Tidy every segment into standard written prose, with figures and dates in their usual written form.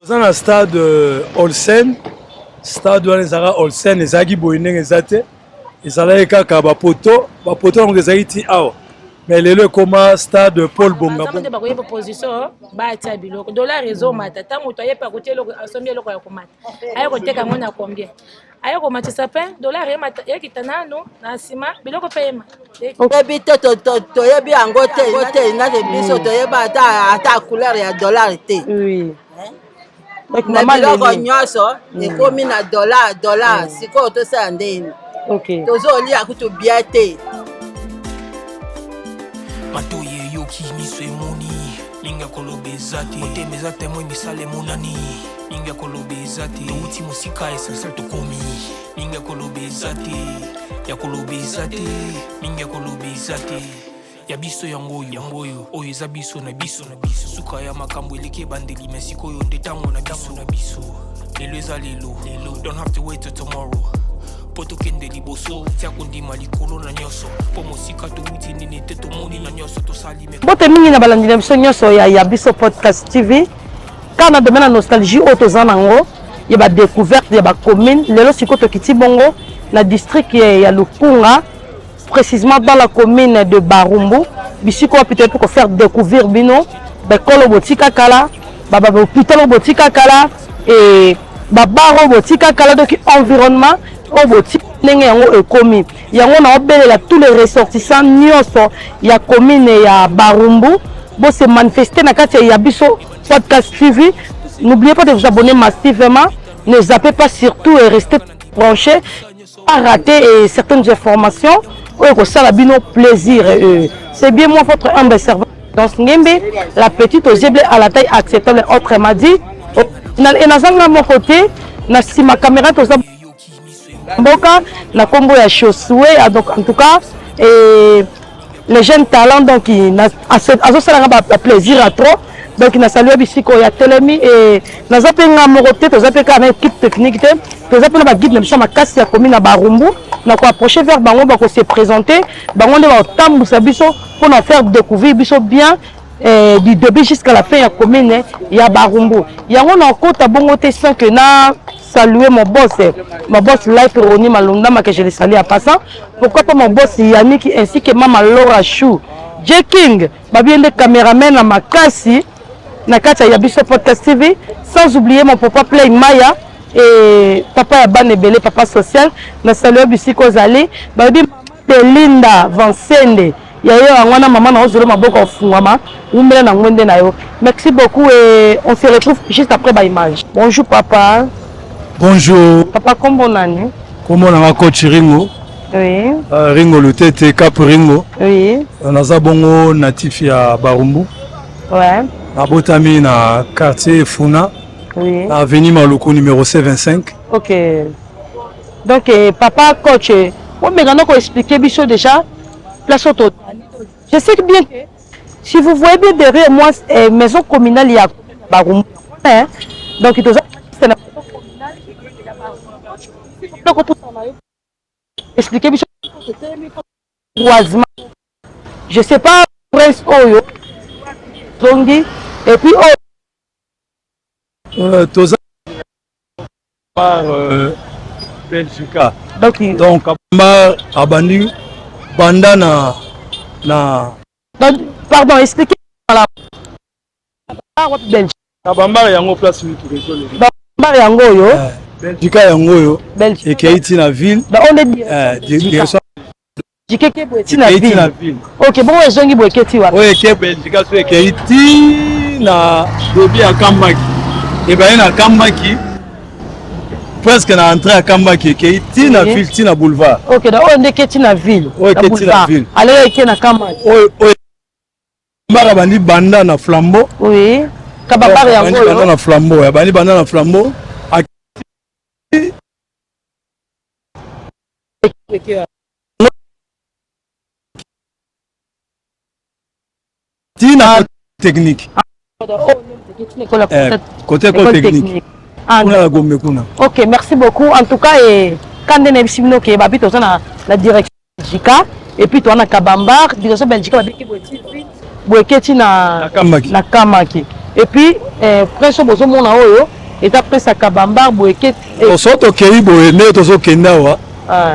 Dans un stade Olsen, stade wana Olsen ezaki boyinenge ezate ezalaki kaka bapoto donc ezalaki awa mais lelo ekoma stade Paul Bonga nzambe bakoyeba position batia biloko dollar ezomata ntango to ayepa kotia eloko asombi eloko ya komata aye koteka yango na combien aye komatisa pe dollar yekita nano na nsima biloko mpe yema oyebi te toyebi yango te nate biso toyeba ata couleur ya dollar te na biloko nyonso ekomi na dollar sikoyo tosala ndeni tozolia kutu bia te matoye yoki miso emoni ninga kolobeza te otemeza temoi misala emonani ninga kolobeza te touti mosika esalsal tokomi ninga kolobeza te ya kolobeza te ninga kolobeza te ya biso yango oyo eza biso na biso suka ya makambo eleki ebandeli me sikoyo nde ntango na biso lelo eza lelo don't have to wait till tomorrow poto kende liboso tia kondima likolo na nyonso po mosika touti nini te tomoni na nyonso tosali me bote mingi na balandi na biso nyonso ya biso podcast TV kana domaine na nostalgie oyo toza nango ya badécouverte ya bacommune lelo sikoyo tokiti bongo na district ya Lukunga précisément dans la commune de Barumbu bisiko peut-être pour faire découvrir bino bekolo botika kala baba hôpital botika kala et babaro botika kala donc environnement au botika ndenge yango ekomi yango na obelela tous les ressortissants nyonso ya commune ya Barumbu bo se manifester na kati ya biso podcast TV. N'oubliez pas de vous abonner massivement, ne zappez pas surtout et restez branchés pas rater certaines informations. Ça a bien plaisir. C'est bien moi votre humble serveur dans ce Ngembe, la petite aux yeux à la taille acceptable. Autre m'a dit. Et dans mon côté, si ma caméra tout ça, na combo ya Chosoué, donc en tout cas, les jeunes talents donc à ce plaisir à trop. Donc na salué bisiko ya telemi et na zapenga mon côté to zapeka na équipe technique to zapena ba guide na biso makasi ya commune na Barumbu na ko approcher vers bango ba ko se présenter bango nde ba tambusa biso pour nous faire découvrir biso bien du début jusqu'à la fin ya commune ya Barumbu yango na kota bongo te sans que na saluer mon boss Life Roni Malunda que je le salue à passant. Pourquoi pas mon boss Yannick ainsi que maman Laura Chou J King babien de caméraman na makasi na kati ya biso podcast TV, sans oublier mon papa Play Maya et papa ya bane belé papa social na saluer bisiko zali babi Belinda Vansende ya yo angwana maman na ozolo maboko fungama umbela na ngwende na yo. Merci beaucoup et on se retrouve juste après ba image. Bonjour papa. Bonjour Papa kombo nani? Kombo na coach Ringo. Oui. Ringo le tete Cap Ringo. Oui. Naza bongo natif ya Barumbu. Ouais. Abotami na quartier Funa. Oui. Avenue Maluku numéro C25. Ok. Donc papa coach, on me gana ko expliquer biso déjà place auto. Je sais bien que si vous voyez bien derrière moi maison communale il y a Barumbu. Hein? Donc il doit c'est la maison communale il y a Barumbu. Donc tout ça expliquer biso croisement. Je sais pas Prince Oyo Zongi et puis Toza par Belgica. Donc abandi bandana na pardon expliquez la Belgique. Kabamba yango place ni turekole. Kabamba yango yo. Belgica yango yo. Et Keiti na ville. On est direction Jikeke boeti na ville. OK, bon ezongi boeketi wa. Oui, ke Belgica so Keiti na dobi akambaki. Et ben na kambaki. Presque na entrée à kambaki Keiti na ville ti na boulevard. OK, da on est Keiti na ville. Oui, Keiti na ville. Allez eke na kambaki. Oui. Mbara bandi banda na flambeau. Oui. Kabamba yango yo. Banda na flambeau, ya bandi banda na flambeau. Tina technique. Côté technique. Ok, merci beaucoup. En tout cas, quand on est ici, on a la direction Belgica et puis on a Kabamba, direction Belgica, on a Kamaki. et puis presque bozo mona oyo et après ça kabamba boeke osoto kei boene tozo kendawa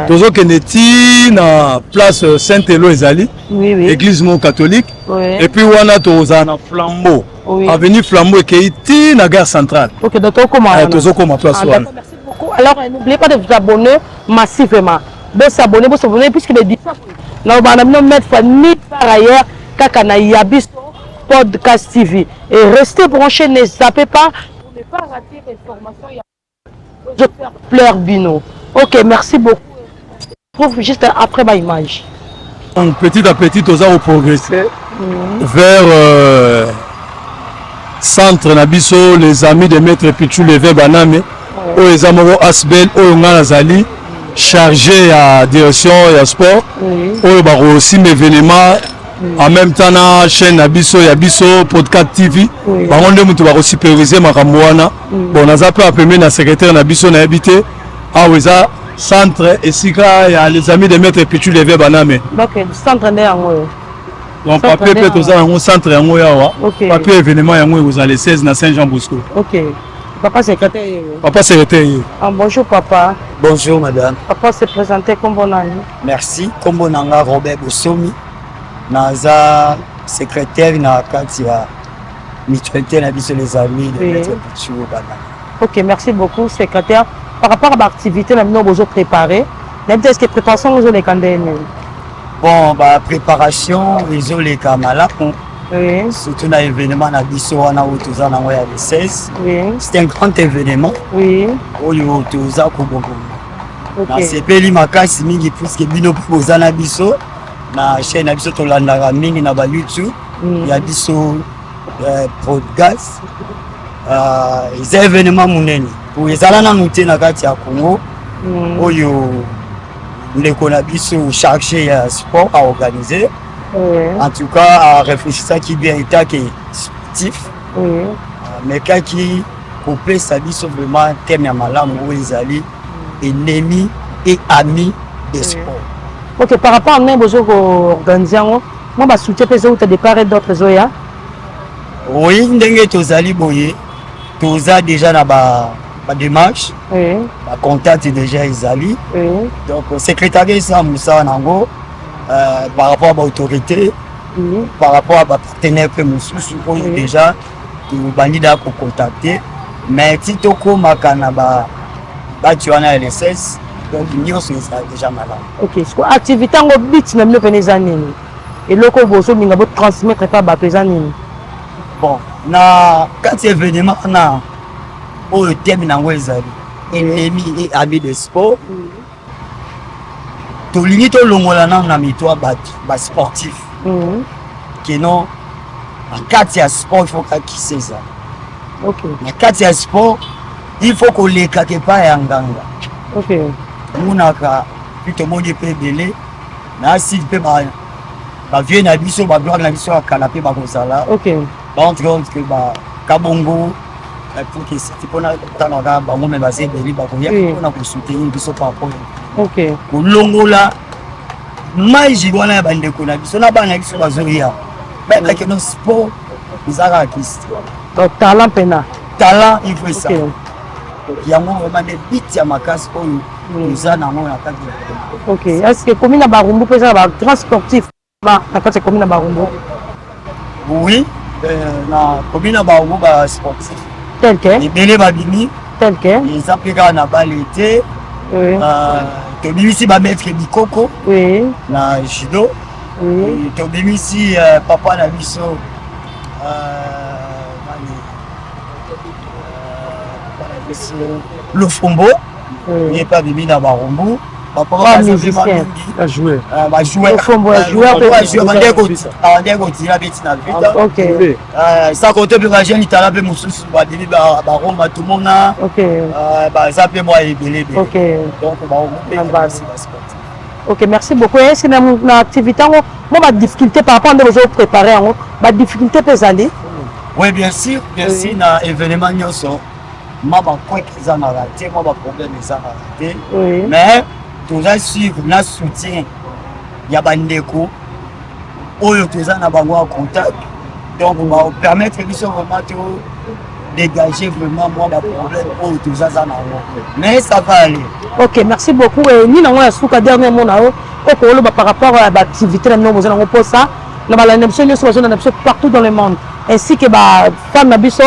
tozo keneti na place Saint-Elo ezali église mon catholique et puis wana toza na flambeau avenue flambeau kei ti na gare centrale. OK donc tozo koma place wana. Merci beaucoup. Alors n'oubliez pas de vous abonner massivement. Vous s'abonner puisque les différents là on va mettre fois ni par ailleurs kaka na Yabiso Podcast TV et restez branchés, ne zappez pas pour ne pas rater l'information. Je pleure Bino. OK, merci beaucoup. Je trouve juste après ma image. Donc petit à petit nous avons progressé vers centre Nabiso, les amis de maître Pichu Levé Baname où les amoureux Asbel où on a Zali chargé à direction et à sport où il y a aussi mes événements en même temps na chaîne Nabiso Yabiso Podcast TV bango nde mutu bako superviser makambo wana bon naza pe appeler na secrétaire Nabiso na habité aweza centre esika ya les amis de maître Pichu Levé Baname donc centre nde yango donc papier peut toza yango centre yango yawa papier événement yango vous allez 16 na Saint Jean Bosco. OK. Papa secrétaire. Papa secrétaire. Bonjour papa. Bonjour madame. Papa se présenter comme bon ami. Merci. Comme bon anga Robert Bosomi. Naza secrétaire na kati ya mutualité na biso les amis de Maître Pichu Baname. OK, merci beaucoup secrétaire. Par rapport à l'activité na bino bozo préparer, est-ce que préparation vous les candidats? Bon, bah préparation les les kamala. Oui. Surtout dans l'événement na biso wana où tous en envoyé le 16. Oui. C'est un grand événement. Oui. Où yo tous a koboko. OK. Na sepeli makasi mingi puisque bino poza na biso na chaîne na biso to landaka mingi na ba YouTube. Ya biso podcast. Les événements munene. Pour ezala na muté na kati ya Congo. Oyo ndeko na biso chargé ya sport à organiser. En tout cas, à réfléchir ça qui bien état qui est sportif. Mais quand qui coupé sa vie sur vraiment thème ya malamu où ils allaient ennemis et amis des sports. OK, par rapport à nous besoin organiser moi ba soutien pesa ou te déclarer d'autres zoya. Oui, ndenge tozali boye. Toza déjà na ba démarche. Oui. Ba contact déjà Isali. Oui. Donc secrétariat ça Moussa Nango. Par rapport à l'autorité, par rapport à ma partenaire que nous sommes déjà, nous avons contacté. Mais si tu as tu as LSS, donc nous sommes déjà malades. OK, activité en bit même le pénézanine. Et le coboso nous avons transmettre pas ba pézanine. Bon, na quand événement na au thème na wezali, ennemis et amis de sport. Tolingi to longola na mitwa ba sportif qui non en kati ya sport il faut qu'il sait ça. OK. En kati ya sport il faut qu'on les quelque pas ya nganga. OK. Munaka plutôt moni pe belé na si pe ba vieux na biso ba gloire na biso canapé ba kosala. OK. Ba entre que ba kabongo pour que c'est pour na tanaga ba ngome ba se beli ba ko ya pour na soutenir biso par rapport. OK. Kolongola maji wana ya bandeko na biso na bana biso bazoria ba que no sport izaka artiste donc talent pena talent il faut ça il y a vraiment des bits ya makasi oyo nous en avons na kati. OK, est-ce que commune na Barumbu peut ça ba grand sportif ba na kati commune na Barumbu? Oui, na commune na Barumbu ba sportif tel que ebele babimi tel que ils appliquent na balité. oui. Tobimisi ba maître Bikoko. Oui. Na judo. Oui. Tobimisi papa na biso le Fombo. Il n'est pas bimi na Barumbu. Papa musicien. A joué. Ba jouer. Le Fombo joueur OK. Ça compte bien jeune itala be mususu ba dili ba Roma tout monde. OK. Ba zape moi ebele. OK. Donc ba sport. OK, merci beaucoup. Est-ce que dans l'activité moi ba difficulté par rapport à nous préparer en ba difficulté peut aller? Oui, bien sûr, merci na événement nyoso. Ma ba quoi qu'ils en raté, moi ba problème ils en raté. Mais toujours suivre na soutien ya bandeko oyo toza na bango en contact Donc, on va permettre vraiment de dégager vraiment moi ma problème pour tout ça. Mais ça va aller. Ok, merci beaucoup. Et ni nango ya suka dernier mot nao okolo par rapport à l'activité na nous on pose ça na bala n'émission partout dans le monde ainsi que ba fan na biso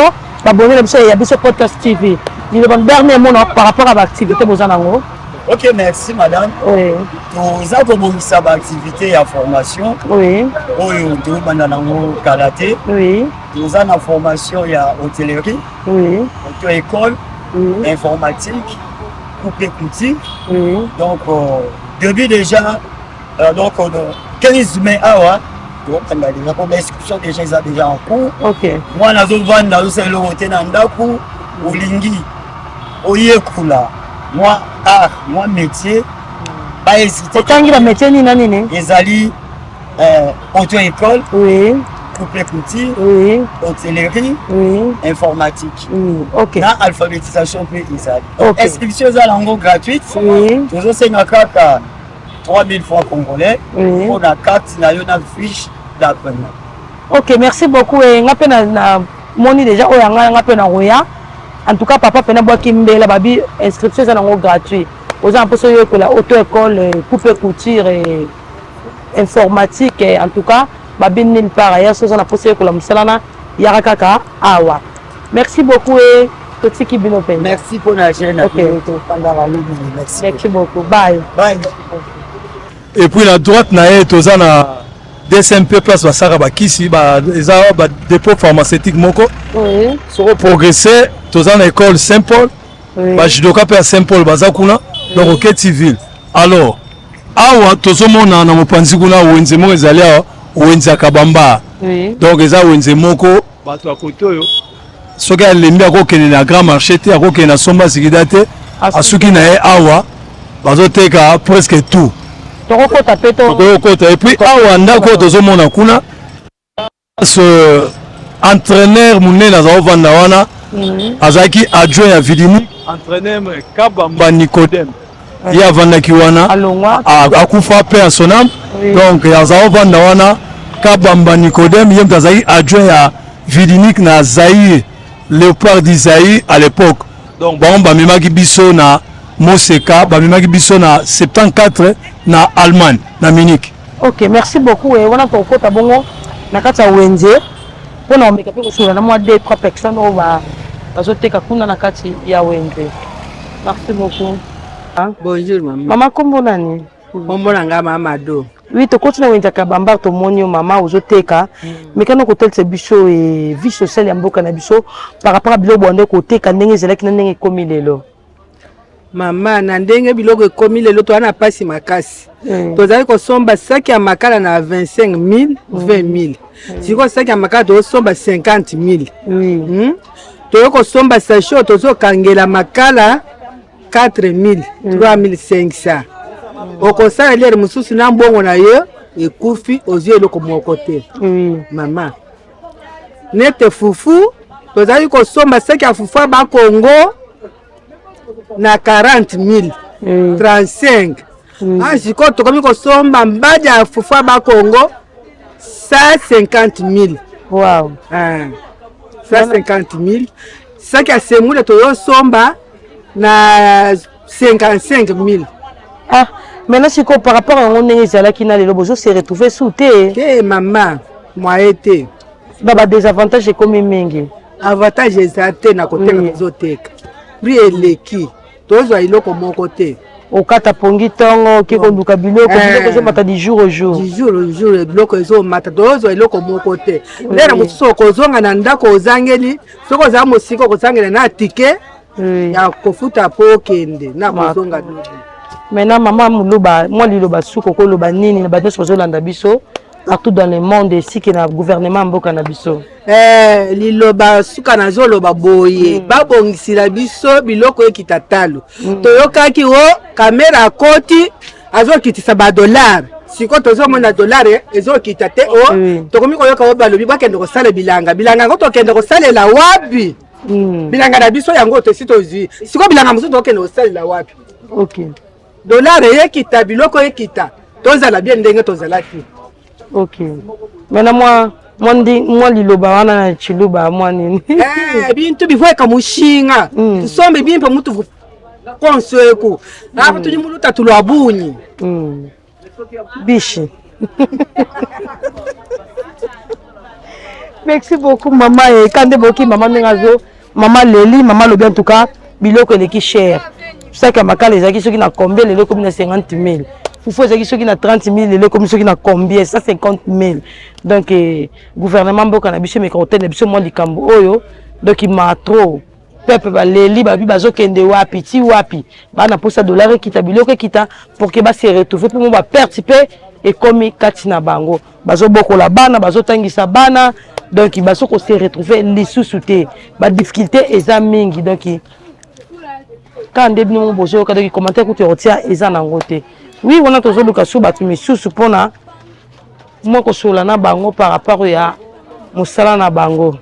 ba abonné na biso ya biso podcast TV. Ni le dernier mot par rapport à l'activité bozanango. Ok, merci madame. Oui. Nous avons commencé à l'activité et à formation. Oui. Nous avons karaté. Oui. Nous avons une formation il y a hôtellerie. Oui. Auto-école. Oui. Informatique. Coupé couture. Oui. Donc, depuis déjà, donc 15 mai, donc l'inscription déjà en cours. Ok. Moi, je vais vendre le hôtel dans Ndaku, au Lingi, au Yekula. Moi, art, moi, métier, pas hésiter. Quand il a métier, ni nani? Les alliés, auto-école, oui. couple couture, oui. hôtellerie, oui. informatique. Oui. Ok. Dans alphabétisation, puis ils alliés. Ok. Inscription à l'angle gratuite. Oui. Nous avons 3000 francs congolais. Oui. On a carte, on a une fiche d'appel. Ok, merci beaucoup. Et on a moni déjà, on a Roya. En tout cas, papa pena bois Kimbela babi inscription c'est en gratuit. Aux gens pour que la auto-école, coupe couture et informatique en tout cas, babi nulle part ailleurs c'est on a posé que la musalana yarakaka awa. Merci beaucoup et petit Kibino Pen. Merci pour la chaîne. Ok. Merci beaucoup. Bye. Bye. Et puis la droite nae tozana DSMP place basara bakisi ba eza ba dépôt pharmaceutique moko. Oui. Soko progresser tozana école Saint-Paul. Oui. Ba judoka pe Saint-Paul bazakuna donc au civil. Alors awa tozomona na mopanzi kuna wenze moko ezali awa wenze akabamba. Oui. Donc eza wenze moko bato ya kote oyo soki alembi akokende na grand marché te akokende na somba sikida te asuki na ye awa bazoteka presque tout. Et puis awa ndako tozomona kuna ce entraîneur munene azovanda wana azaki adjoint ya Vidini entraîneur Kabamba Nicodème ye avandaki wana akufa pe à son âme donc azovanda wana Kabamba Nicodème ye azaki adjoint ya Vidini na Zaïre Léopard d'Isaïe à l'époque donc bon bamemaki biso na Moseka bamemaki biso na 74 na Allemagne na Munich. Ok, merci beaucoup. Et on a ton côté bongo na kati ya wenze pona omeka pe kusula na moi 2-3 personnes on va bazoteka kuna na kati ya wenze. Merci beaucoup. Hein? Bonjour maman. Maman kombo nani? Kombo nanga mama do. Oui, to continue wenze kabamba to monio mama ozoteka. Mais quand on côté ce bicho et vie sociale ya mboka na biso par rapport à bilo bonde côté ka ndenge zelaki na ndenge komi lelo. Mama na ndenge biloko ekomi lelo to ana pasi makasi. Tozali kosomba saki ya makala na 25 000, 20 000. Siko saki ya makala to somba 50 000. Oui. To kosomba sachet tozo kangela makala 4 000, 3 500. Okosala lere mususu na mbongo na yo ekufi ozio eloko moko te. Oui. Mama. Nete fufu tozali kosomba saki ya fufu ba Congo na 40 000, 35. Siko tokomi kosomba mbaja ya fufu ba Congo 150 000. Wow. 150 000. Saki ya semule toyo somba na 55 000. Ah, maintenant si par rapport à on est là qui n'a le bozo se retrouver sous té. Que maman, moi été. Baba désavantage comme mingi. Avantage ezate na côté na zoteka. Prix eleki. Tozo iloko mon côté. Au kata pongi tongo ki konduka biloko biloko zo mata di jour au jour. Di jour au jour biloko zo mata tozo iloko mon côté. Lera muso kozonga na ndako ozangeli, soko za musiko kozangela na ticket. Ya kofuta po kende na kozonga. Maintenant maman muloba moi liloba suko ko loba nini na bato sozo landa biso partout dans le monde ici que na gouvernement mboka na biso. Liloba suka na zoloba boye babongisi la biso biloko ekitatalo. Toyokaki o kamera koti azokitisa ba dollar. Siko tozo mona dollar ezokitate o tokomi koyoka o balobi bakende ko sala bilanga ngo tokende ko salela wapi. Bilanga na biso yango to sitozi. Siko bilanga musu tokende ko salela wapi. OK. Dollar ekita biloko ekita tozala bien ndenge tozalaki. OK. Maintenant moi Moi liloba wana na chiluba mwani. Bintu bivweka mushinga. Tusombe bimpa mutu konsweko. Hapo tuli muluta tulwabunyi. Bishi. Merci beaucoup maman et quand boki maman ngazo maman Leli maman lobi en tout cas biloko eleki cher. Ça que makala ezaki soki na combien lelo comme na 50 000. Foufou ezaki soki na 30 000 lelo comme soki na combien 150 000. Donc gouvernement mboka na biso mekote na biso mo likambo oyo donc il m'a trop peuple ba Leli ba bi bazokende wapi ti wapi bana posa dollar kita biloko kita pour que ba se retrouver pour mo ba participer et comme katina bango bazo bokola bana bazotangisa bana donc bazo ko se retrouver les sous-souté ba difficulté eza mingi donc quand début mon bozo ka donc commentaire ko te retia eza nango te oui on a toujours le cas sous batu misusu pona moi ko sola na bango par rapport ya musala na bango.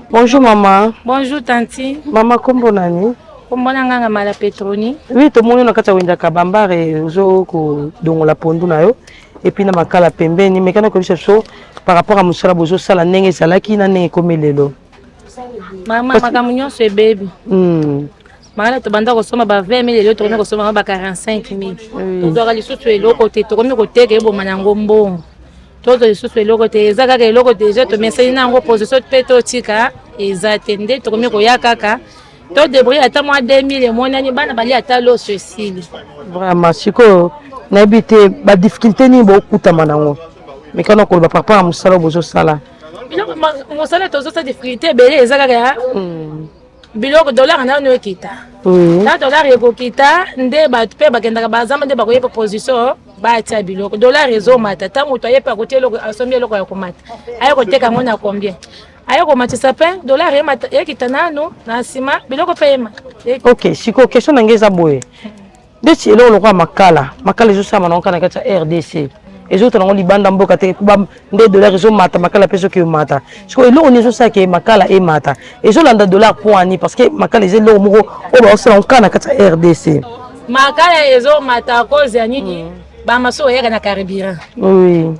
Bonjour maman. Bonjour tanti. Maman kombo nani? Kombo nanga mala Petroni. Oui, to moni na kata wenda kabambare zo ko dongola pondu na yo et puis na makala pembeni mekana ko biso par rapport à musala bozo sala ndenge salaki na ndenge komelelo. Mama makamunyo se baby. Mala to banda ko soma ba 20 000 lelo to ko soma ba 45 000. To doka lisusu eloko te to komi ko teke bo manango mbongo. Todo lisusu eloko te ezaka ke eloko déjà to meseli na ngo position pe to tika ezatende to komi ko yakaka. To débrouiller ata moi 2000 et monani bana bali ata lo ceci. Vraiment siko na habité ba difficulté ni bo kutama nango. Mais quand on ko ba papa à musala bozo sala. Biloko musala to zo sa difficulté belé ezaka ka. Biloko dollar na no kita. Oui. Na dollar eko kita nde ba pe ba kenda ka bazama nde ba ko yepa position ba tia biloko dollar ezo mata ta moto yepa ko telo asombi eloko ya ko mata. Ayo ko teka ngona combien? Ayo ko matisa pe dollar ye kita nano na sima biloko pe ema. OK, siko question ngeza boye. Deti elo lokwa makala ezo sama na kana kata RDC. Ezo tana libanda mboka te ba nde dollar ezo mata makala peso ki mata. Siko elo on ezo sa ke makala e mata. Ezo landa dollar pour ani parce que makala ezo lo moko o ba osala kana kata RDC. Makala ezo mata cause ya nini? Ba maso yaka na carburant. Oui.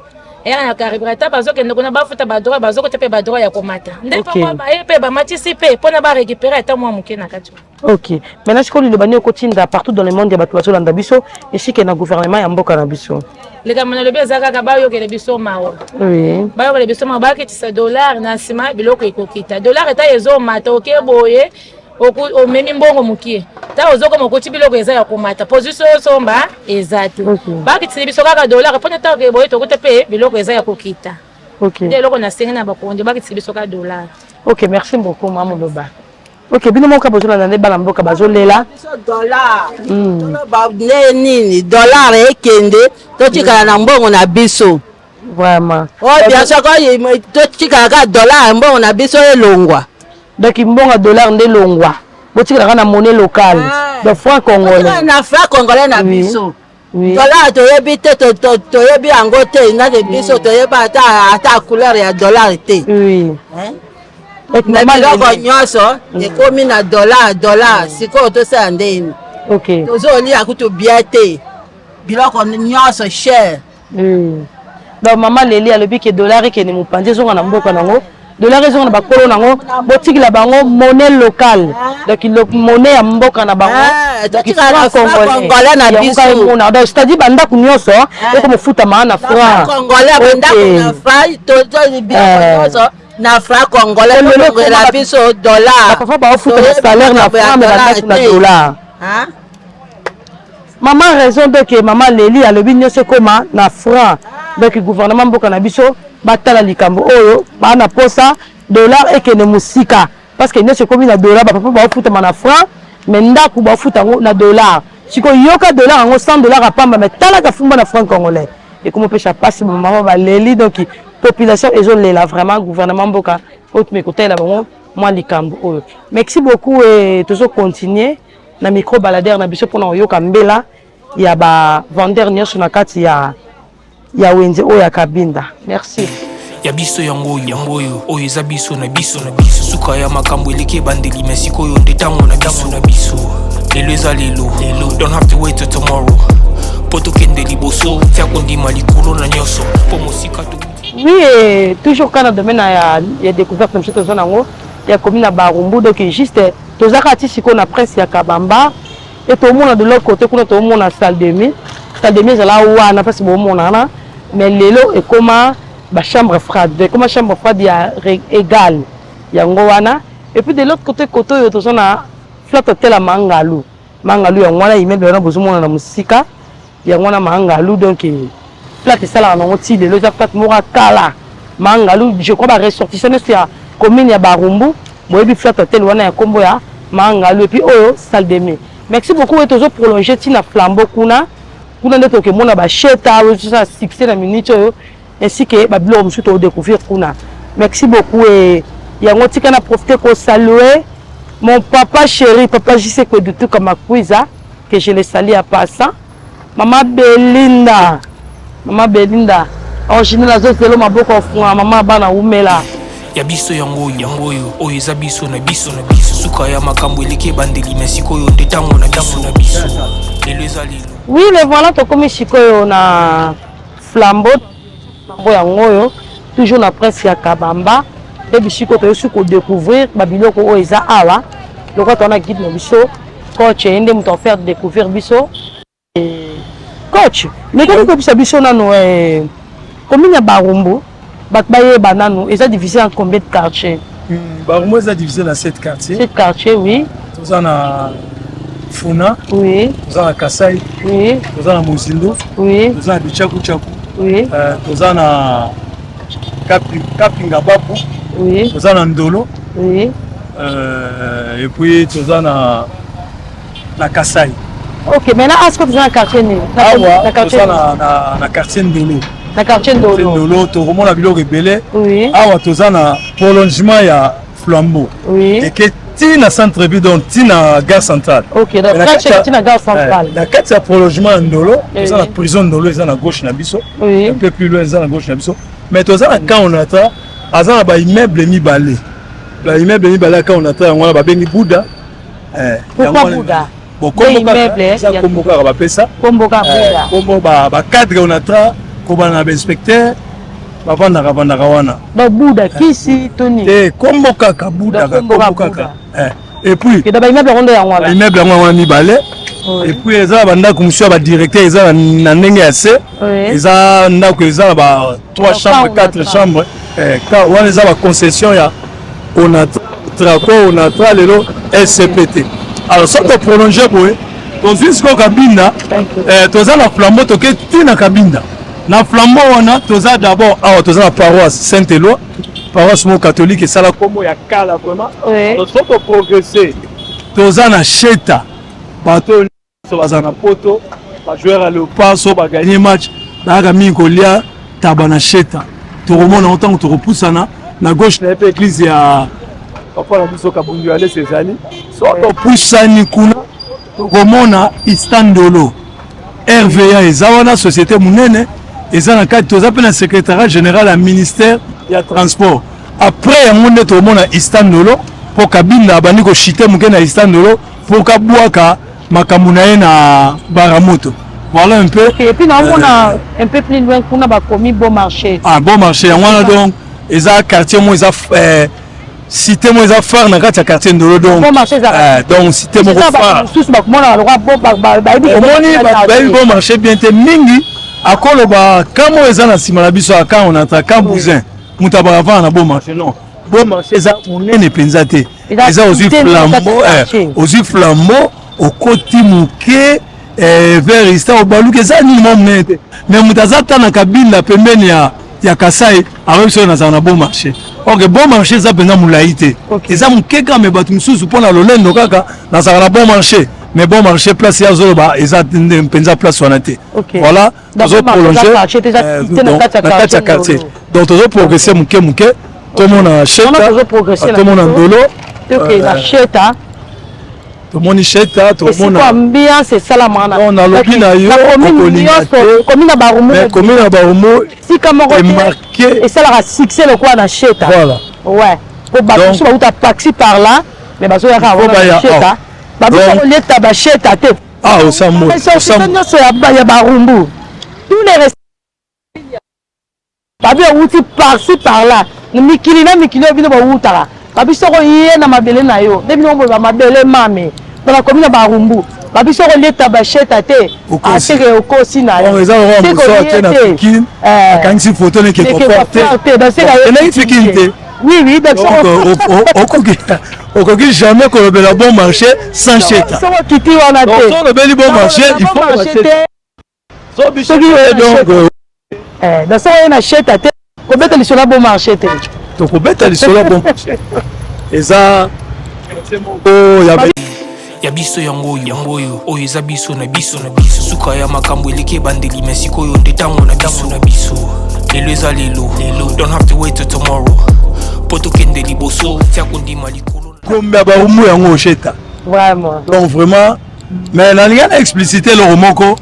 Era na carburant ta bazo ke ndoko na bafuta ba droit bazo ko te pe ba droit ya komata. Nde pa ba e pe ba matisi pe pona ba récupérer ata moi muke na katu. OK. Maintenant siko le bani okotinda partout dans le monde ya bato bazo landa biso et si ke na gouvernement ya mboka na biso. Le kamana le bezaka ka ba yo ke le biso mawo. Oui. Ba yo ke le biso mawo ba ke tisa dollar na sima biloko ekokita. Dollar eta ezo mata oke boye o memi mbongo mukie. Ta ozoko mokoti biloko eza ya komata. Position somba ezate. Ba ke tisa biso kaka dollar pona ta ke boye to ko te pe biloko eza ya kokita. OK. Nde loko na senga na ba konde ba ke tisa biso ka dollar. OK, merci beaucoup maman Loba. OK, bino moka bozola na ndeba mboka bazolela. Dollar. Ba nini dollar ekende to tikala na mbongo na biso. Vraiment. Oh bien sûr ko to tikala ka dollar mbongo na biso elongwa. Donc mbongo dollar nde longwa. Botikala na monnaie locale. De franc congolais. Na franc congolais na biso. Oui. Dollar to yebite to yebi ango te na de biso to yeba ata couleur ya dollar te. Oui. Na biloko nyonso ekomi na dollar sikoyo tosala ndeni. OK. Tozolia kutu bia te biloko nyonso cher. Donc maman Leli alobi ke dollar ke ni mupanje zonga na mboka nango. Dollar zonga na bakolo nango botikila bango monnaie locale. Donc le monnaie ya mboka na bango. Totikala congolais na biso. Donc c'est-à-dire banda kunyonso eko mofuta maana franc. Congolais banda kuna franc to biloko na franc congolais na biso dollar. Parfois ba ofuta na salaire na franc mais na dollar. Hein? Maman raison de que maman Leli alobi nyonso koma na franc. Donc gouvernement mboka na biso batala likambo oyo bana posa dollar ekene musika parce que nyonso komi na dollar ba papa ba ofuta na franc mais ndaku ba ofuta na dollar. Siko yoka dollar ngo 100 dollars apamba mais tala ka fumba na franc congolais. Et comment peut ça passer maman ba Leli donc population ezolela vraiment gouvernement mboka autre me côté là bon moi likambo oyo. Merci beaucoup et toujours continuer na micro baladeur na biso pona yoka mbela ya ba vendeur nyonso na kati ya wenze oya kabinda. Merci. Ya biso yango oyo eza biso na biso suka ya makambo eleke bandeli mesiko yo ndetango na biso lelo eza lelo don't have to wait till tomorrow po tokende liboso tia kondima likolo na nyonso po mosika to. Oui, et toujours quand on domaine il y a découvert comme chose dans il y a commune à Barumbu donc juste tous artistes qu'on a presse ya Kabamba et tout le monde de l'autre côté qu'on tout le monde à salle de nuit c'est là où on a pas ce moment là mais lelo et comment ba chambre froide comment chambre froide il y a égal il y a ngoana et puis de l'autre côté il tous on a flat hôtel à Mangalou ya ngwana il met de besoin na musika ya ngwana Mangalou donc plat et ça là on tire le plat mora kala Mangalou je crois ba ressortissant c'est à commune ya Barumbu boyebi flat hôtel wana ya kombo ya Mangalou et puis oh salle de nuit merci beaucoup et toujours prolonger tina flambeau kuna ndeto ke mona ba cheta ça succès na minute ainsi que ba bilo musu to découvrir kuna merci beaucoup et yango tika na profiter ko saluer mon papa chéri papa JC que de tout comme Akwiza que je le salue à passant maman Belinda originaire la zone de maboko fwa maman bana umela ya biso yango oyo eza biso na biso suka ya makambo eleki bandeli mais sikoyo nde tango na biso lelo eza lelo. Oui le voilà to komi sikoyo na flambeau yango toujours na presse ya Kabamba et bisiko to yosu ko découvrir babiloko oyo eza awa loko to na guide na biso coach ende muto faire découvrir biso coach mais quand ko biso nano commune ya Barumbu Bakbaye Banano, et ça divisé en combien de quartiers? Barumbu est divisé dans 7 quartiers. 7 quartiers, oui. Nous avons Funa, oui. Nous avons Kasai, oui. Nous avons Mozindo, oui. Nous avons Bichaku, oui. Nous avons Kapingabapu, oui. Nous avons Ndolo, oui. Et puis nous avons Kasai. Ok, maintenant, est-ce que vous avez un quartier? Nous avons un quartier Ndolo. Na quartier Ndolo, tout le monde a vu le rebelle. Oui. Awa tozana prolongement ya flambeau. Oui. Et que tina centre ville donc tina gare centrale. Ok, donc tina gare centrale. La carte c'est prolongement Ndolo, c'est la prison Ndolo, c'est à gauche na biso. Oui. Un peu plus loin c'est à gauche na biso. Mais tozana quand on attend, azana ba immeuble mi balé. Ba immeuble mi balé quand on attend on a ba bengi Bouddha. Pourquoi Bouddha? Bon comme immeuble ça comme ka ba pesa. Kombo ka Bouddha. Kombo ba cadre on attend kobana inspecteur bavandaka wana ba Bouddha kisi toni kombo kaka Bouddha kombo kaka et puis ba immeuble rondo ya ngwana immeuble ngwana mibale et puis eza bandako musu ba directeur eza na ndenge ya se eza ndako eza ba 3 chambres 4 chambres wana eza ba concession ya Onatra lelo SCPT alors ça to prolonger boye to jusqu'au Kabinda toza na flambeau to ke tina Kabinda na flambeau wana toza d'abord awa toza na paroisse Saint-Éloi paroisse mo catholique et ça la comme ya kala vraiment donc faut progresser toza na cheta bato so bazana poto ba joueur à Léopard so ba gagner match ba ga mi kolia tabana cheta to remona autant to repoussana na gauche na église ya papa na biso kabundu ale Césali so to poussani kuna to remona Istandolo RVA ezawana société munene eza na kati toza pe na secrétariat général à ministère ya transport après yango nde tomona Istandolo po Kabinda abandi ko chite muke na Istandolo po kabwaka makambo na ye na Baramoto voilà un peu et puis on a un peu plus loin qu'on a ba commis bon marché bon marché yango donc eza quartier mo eza cité mo eza phare na kati ya quartier Ndolo donc bon marché donc cité mo phare tous ba komona le roi bon marché bien te mingi akoloba kamo eza na sima na biso aka on ata Cambousin mutabara va na bon marché non bon marché eza monene penza te eza ozi flambeau okoti muke vers ista obaluka eza ni monene te mais mutaza ta na Kabinda pembeni ya Kasai aweso na za bon marché ok bon marché eza penza mulai te eza mukeka me batu mususu pona lolendo kaka na za na bon marché mais bon marché place ya zoloba eza penza place wana te voilà tozo prolonger na quartier donc tozo progresser muke tout le monde a cheta tout le monde a Ndolo la cheta tout le monde cheta tout le monde a ambiance salamana on a lobi na yo commune na Barumbu mais commune na Barumbu si comme marqué et ça la succès le quoi na cheta voilà ouais pour bateau ba uta taxi par là mais bazo ya ka cheta babiso leta basheta te ah osambo nyonso ya barumbu tous les restaurants babi outi par-ci par-là mikili na mikili bino bautaka babiso koye na mabele na yo nde bino boba mabele mame dans la commune barumbu babiso leta basheta te ateke okosi na yo eza ko so na fikini akangi photo ne ke porter dans ce fikini te oui okoki jamais kolobela bon marché sans cheta kiti wana te so lobeli bon marché il faut acheter so biso donc dans ça on achète à tête kobeta lisolo bon marché te to kobeta lisolo bon marché eza oh ya biso yango oyo eza biso na biso suka ya makambo eleki ebandeli me sikoyo nde ntango na biso lelo eza lelo don't have to wait till tomorrow po tokende liboso tia kondima likolo kombe ya barumbu yango ocheta vraiment donc vraiment mais nalinga na explicité loko moko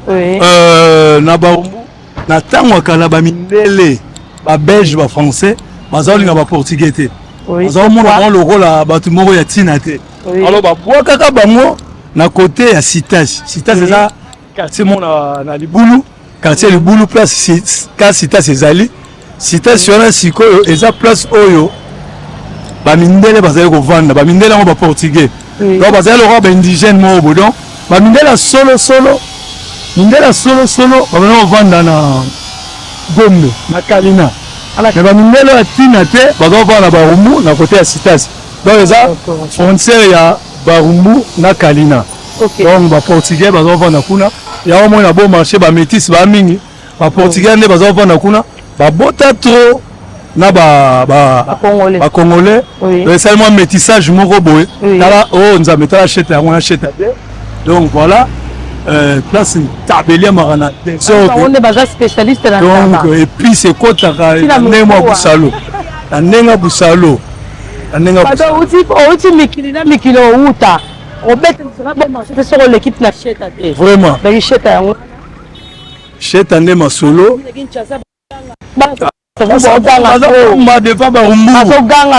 na barumbu na ntango akala bamindele babelge bafrançais bazaolinga baportugais te bazaomona lokola bato moko ya ntina te alors babwakaka bango na kote ya Citas eza quartier moko na libulu quartier libulu place ka Citas ezali Citas wana sikoyo eza place oyo bamindele bazali kovanda bamindele yango baportugais donc bazali lokola baindigène moko bo donc bamindele solo babana kovanda na Gombe na Kalina mais bamindele ya ntina te bazovanda na barumbu na kote ya Citas donc eza frontière ya barumbu na Kalina donc baportugais bazovanda kuna yango moi na bon marché bamétis bamingi baportugais nde bazovanda kuna babota trop na bacongolais esalement métissage moko boye tala o nzambe tala cheta yango na cheta te donc voilà place tabeli ya marana donc épice ekotaka na ndenge ya busalo na ndenge ya busalo outi mikili na mikili outa obetelisaka bon marché te soko l'équipe na cheta te vraiment cheta yango cheta nde masolo bazoganga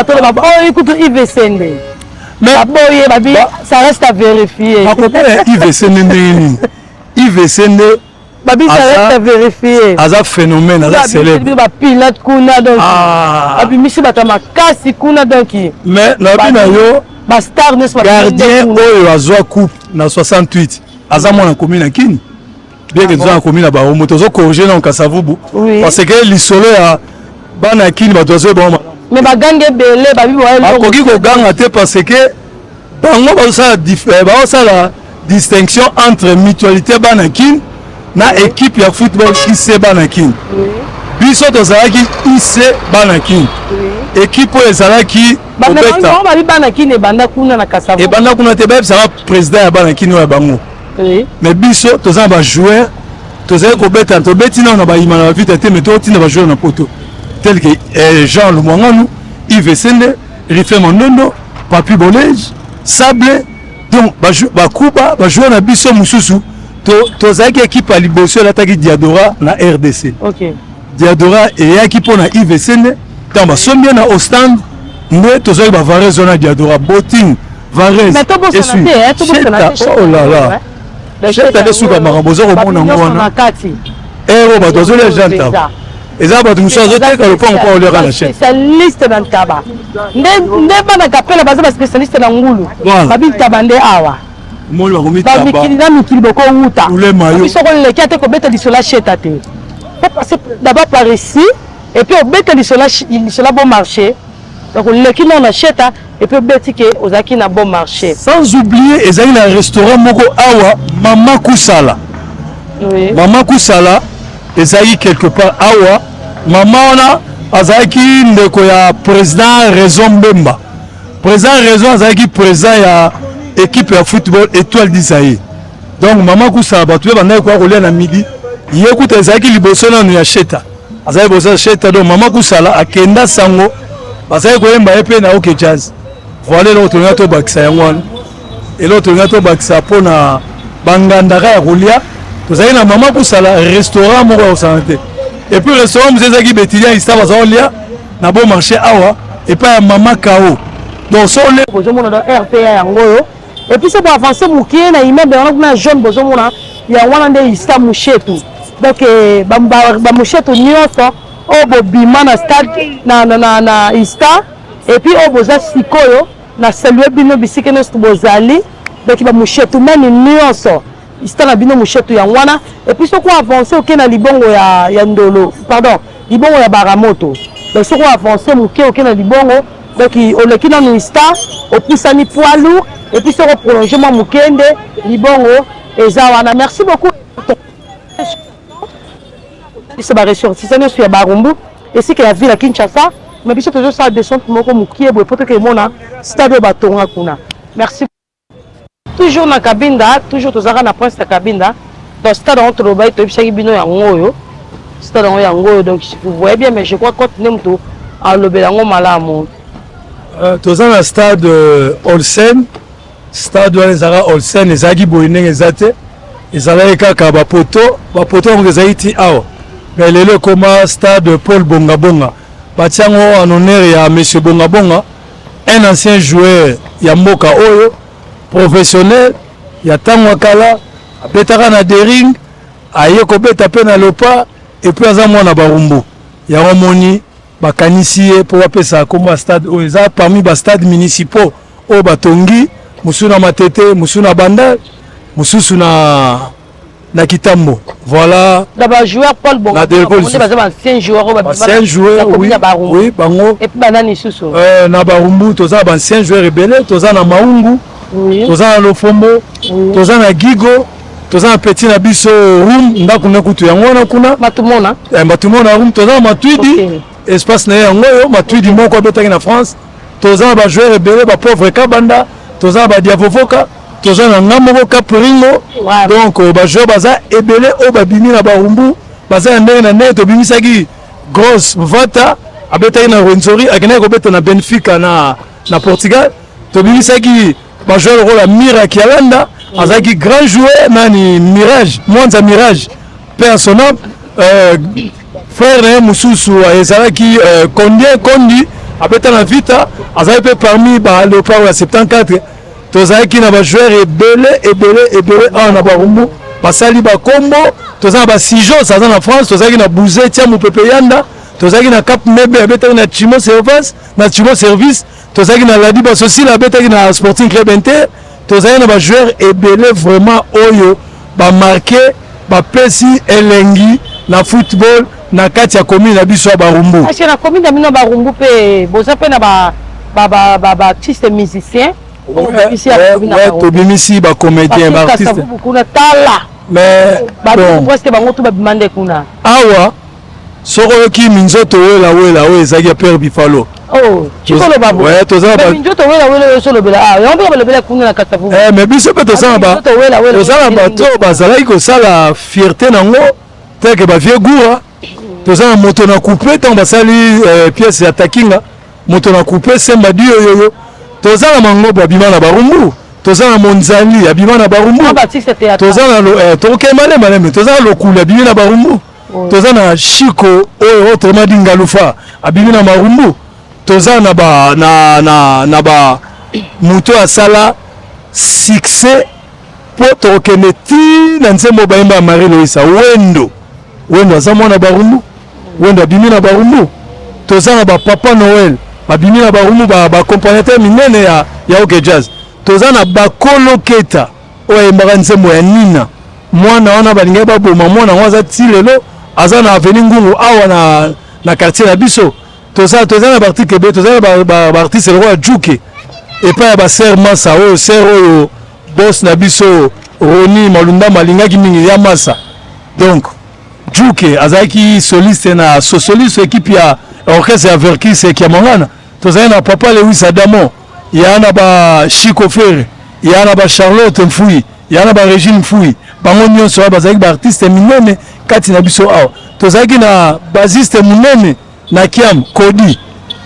to baboyi kutu ivesende baboye babi ça reste à vérifier akopela ivesende ndenge nini ivesende babi ça reste à vérifier aza phénomène aza célèbre bapilote kuna donc abimisi bato ya makasi kuna donc mais nabi na yo bastar gardien oyo azwa coupe na 68 aza mwana komi na kini bien que toza na komi na baomo tozokorrige na kasavubu parce que lisolo ya bana kini bato azoye bango mais baganga ebele bakoki koganga te parce que bango bazosala distinction entre mutualité bana kini na équipe ya football IC bana kini biso tozalaki IC bana kini équipe oyo ezalaki bana kini ebanda kuna na kasavubu ebanda kuna te bayebisaka président ya bana kini oyo ya bango mais biso toza na bajoueur tozali kobeta tobeti nano na bayima na bavita te mais totinda bajoueur na poto tel que Jean Lumwanganu, Yves Sende, Rife Mandondo, Papi Bolege, Sable, donc bakuba bajoueur na biso mususu tozalaki équipe ya liboso elataki Diadora na RDC Diadora eyaki mpona Yves Sende ntango basombi na ostand nde tozalaki bavares wana Diadora boting vares oh là là cheta nde suka makambo oza komona ngo wana ero bato azolia janta eza bato mosusu azoteka lopango mpo oleka na spécialiste na ntaba nde bana kapela baza baspécialiste na ngulu babitaba nde awa moni bakomitaba mikili na mikili bokowuta biso koleki ate kobeta lisola cheta te passer d'abord par ici et puis obeta lisola bon marché donc leki na cheta et puis obeti ke ozaki na bon marché sans oublier ezali na restaurant moko awa Mama Kusala Mama Kusala ezali quelque part awa mama wana azalaki ndeko ya président Raison Mbemba président Raison azalaki président ya équipe ya football étoile d'Isaïe donc Mama Kusala bato ye bandaki koya kolia na midi ye kuta ezalaki liboso nano ya cheta azalaki liboso ya cheta donc Mama Kusala akenda sango bazalaki koyemba ye mpe na oke jazz voilà eloko tolinga tobakisa yango wana eloko tolinga tobakisa mpona bangandaka ya kolia tozalaki na Mama Kusala restaurant moko ya kosala te et puis restaurant mosusu ezalaki bétilia ista baza kolia na bon marché awa epai ya Mama Kao donc so ole ozomona na RPA yango oyo et puis c'est pour avancer mokie na immeuble na jeune bozomona ya wana nde ista mushetu donc ba mushetu nyonso o bobima na stade na ista et puis o boza sikoyo na saluer bino bisike nyonso bozali donc ba mushetu mani nyonso ista na bino mushetu ya wana et puis soko avancer oke na libongo ya ndolo pardon libongo ya baramoto donc soko avancer mokie oke na libongo donc oleki na ista opusani poids lourd et puis soko prolongement mokende libongo eza wana. Merci beaucoup. C'est ba ressortissant nyonso ya barumbu esi ke ya ville ya Kinshasa mais biso tozosala descente moko mokie boye po toke emona stade batonga kuna. Merci. Toujours na Kabinda, toujours tozaka na prince na Kabinda dans stade on toloba toyebisaki bino yango oyo stade yango oyo donc vous voyez bien mais je crois continuer mutu alobela yango malamu. Toza na stade Olsen stade wana ezalaka Olsen ezalaki boye ndenge eza te ezalaki kaka bapoto yango ezalaki ti awa mais lelo ekoma stade Paul Bongabonga batia yango en honneur ya monsieur Bongabonga un ancien joueur ya mboka oyo professionnel ya ntango ya kala abetaka na dering aye kobeta mpe na lopa epuis aza mwana barumbu yango moni bakanisi ye mpo bapesa kombo ya stade oyo eza parmi bastade municipaux oyo batongi mosusu na Matete mosusu na Bandal mosusu na Kitambo. Voilà. D'abord joueur Paul Bongo. Ancien joueur oui bango. Et puis banani susu. Na barumbu toza ancien joueur rebelle toza na Maungu. Oui. Toza na Lofombo. Toza na Gigo. Toza na petit na biso room ndako na kutu yango na kuna. Matumona. Matumona room toza na Matuidi. Espace na yango yo Matuidi moko betaki na France. Toza ba joueur rebelle ba pauvre Kabanda. Toza ba Diavovoka. Toza na ngamoko Kapringo donc bajoueur baza ebele o babimi na barumbu baza ndenge na ndenge tobimisaki grosse vata abetaki na Rwenzori akendaki kobeta na Benfica na Portugal tobimisaki bajoueur lokola Mira Kialanda azalaki grand joueur nani Mirage Mwanza Mirage père son âme frère na ye mosusu ezalaki Kondi abeta na Vita azalaki mpe parmi baléopard ya 74 tozalaki na bajoueur ebele awa na barumbu basali bakombo toza na basijos aza na France tozalaki na Bouze tia mopepe yanda tozalaki na Cap Mebe abetaki na Chimo Service tozalaki na Ladi Basosila abetaki na Sporting Club Inter tozalaki na bajoueur ebele vraiment oyo bamarke bapesi elengi na football na kati ya commune na biso ya barumbu. Asi na commune na bino barumbu mpe boza mpe na ba artiste musicien. Tobimisi ba comédien ba artiste mais awa soko yoki minzoto wela oyo ezaki ya Père Bifalo mais biso mpe tozala bato bazalaki kosala fierté nango teke bavie goura toza na moto na coupe ntango basali pièce ya Takinga moto na coupe semba di oyoyo toza na mangobo abima na barumbu toza na monzali abima na barumbu toza na tokema maleme toza na lokulu abimi na barumbu toza na Chico oyo autrement dit Ngalufa abimi na marumbu toza na ba muto asala succès po tokende ti na nzembo bayemba Marie Loisa wendo aza mwana barumbu wendo abimi na barumbu toza na ba Papa Noël babimi na barumbu baaccompagnateur minene ya OK Jazz toza na bakoloketa oyo ayembaka nzembo ya Nina mwana wana balingai baboma mwana ngo aza ti lelo aza na aveni ngungu awa na quartier na biso toza na baartiste ebe toza na baartiste loko ya Juke epai ya baser Masa oyo ser oyo boss na biso Roni Malunda malingaki mingi ya Masa donc Juke azalaki soliste na soliste équipe ya orchestre ya Verkis ya Mangana tozali na Papa Lewis Adamo ya na ba Chico Ferre ya na ba Charlotte Mfui ya na ba Regine Mfui bango nyonso bazalaki ba artiste minene kati na biso awa tozalaki na basiste munene na Kiam Kodi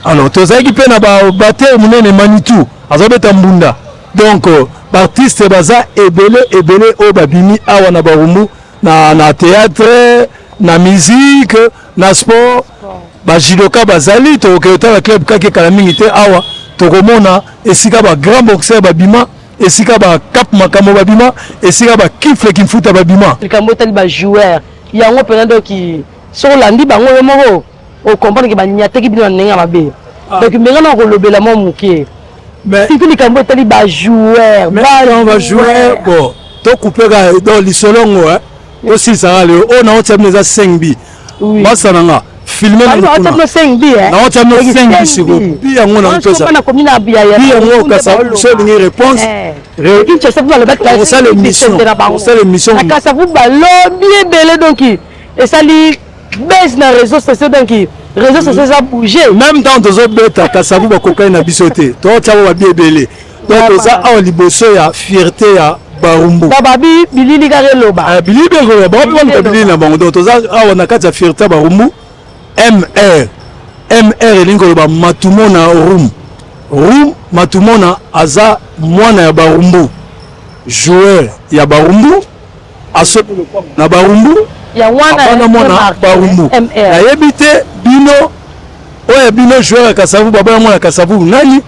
alors tozalaki pe na ba batteur munene Manitou azobeta mbunda donc ba artiste baza ebele o babimi awa na barumbu na théâtre na musique na sport bajidoka bazali tokota la club kake kala mingi te awa tokomona esika ba grand boxeur babima esika ba cap makambo babima esika ba kifle kimfuta babima likambo tali ba joueur yango pena donc sur landi bango moko o comprendre que ba nyateki bino nenga mabe donc menga na kolobela mo mukie mais si likambo tali ba joueur ba joueur bon to couper dans lisolongo hein aussi ça le on a otem les 5 bi basananga filmer na on a 5 bi hein na on a 5 bi siko bi yango na mpesa na komina bia ya bi yango kasa so ni réponse qui tu sais pour le battre on ça les missions na kasa vous balo bien belé donc et ça li baisse na réseaux sociaux donc réseaux sociaux ça bouger même dans deux autres bêta kasa vous ba kokai na bisoté to tabo ba bien belé donc ça a liboso ya fierté ya Barumbu. Bababi bilili kareloba. Bilili kareloba. Bababi bilili na bango. Donc toza awa na kati ya fierté Barumbu. MR lingoloba matumona room. Room matumona aza mwana ya Barumbu. Joueur ya Barumbu. Aso na Barumbu. Ya mwana Barumbu. Na yebite bino oya bino joueur ya Kasavu baba mwana Kasavu nani?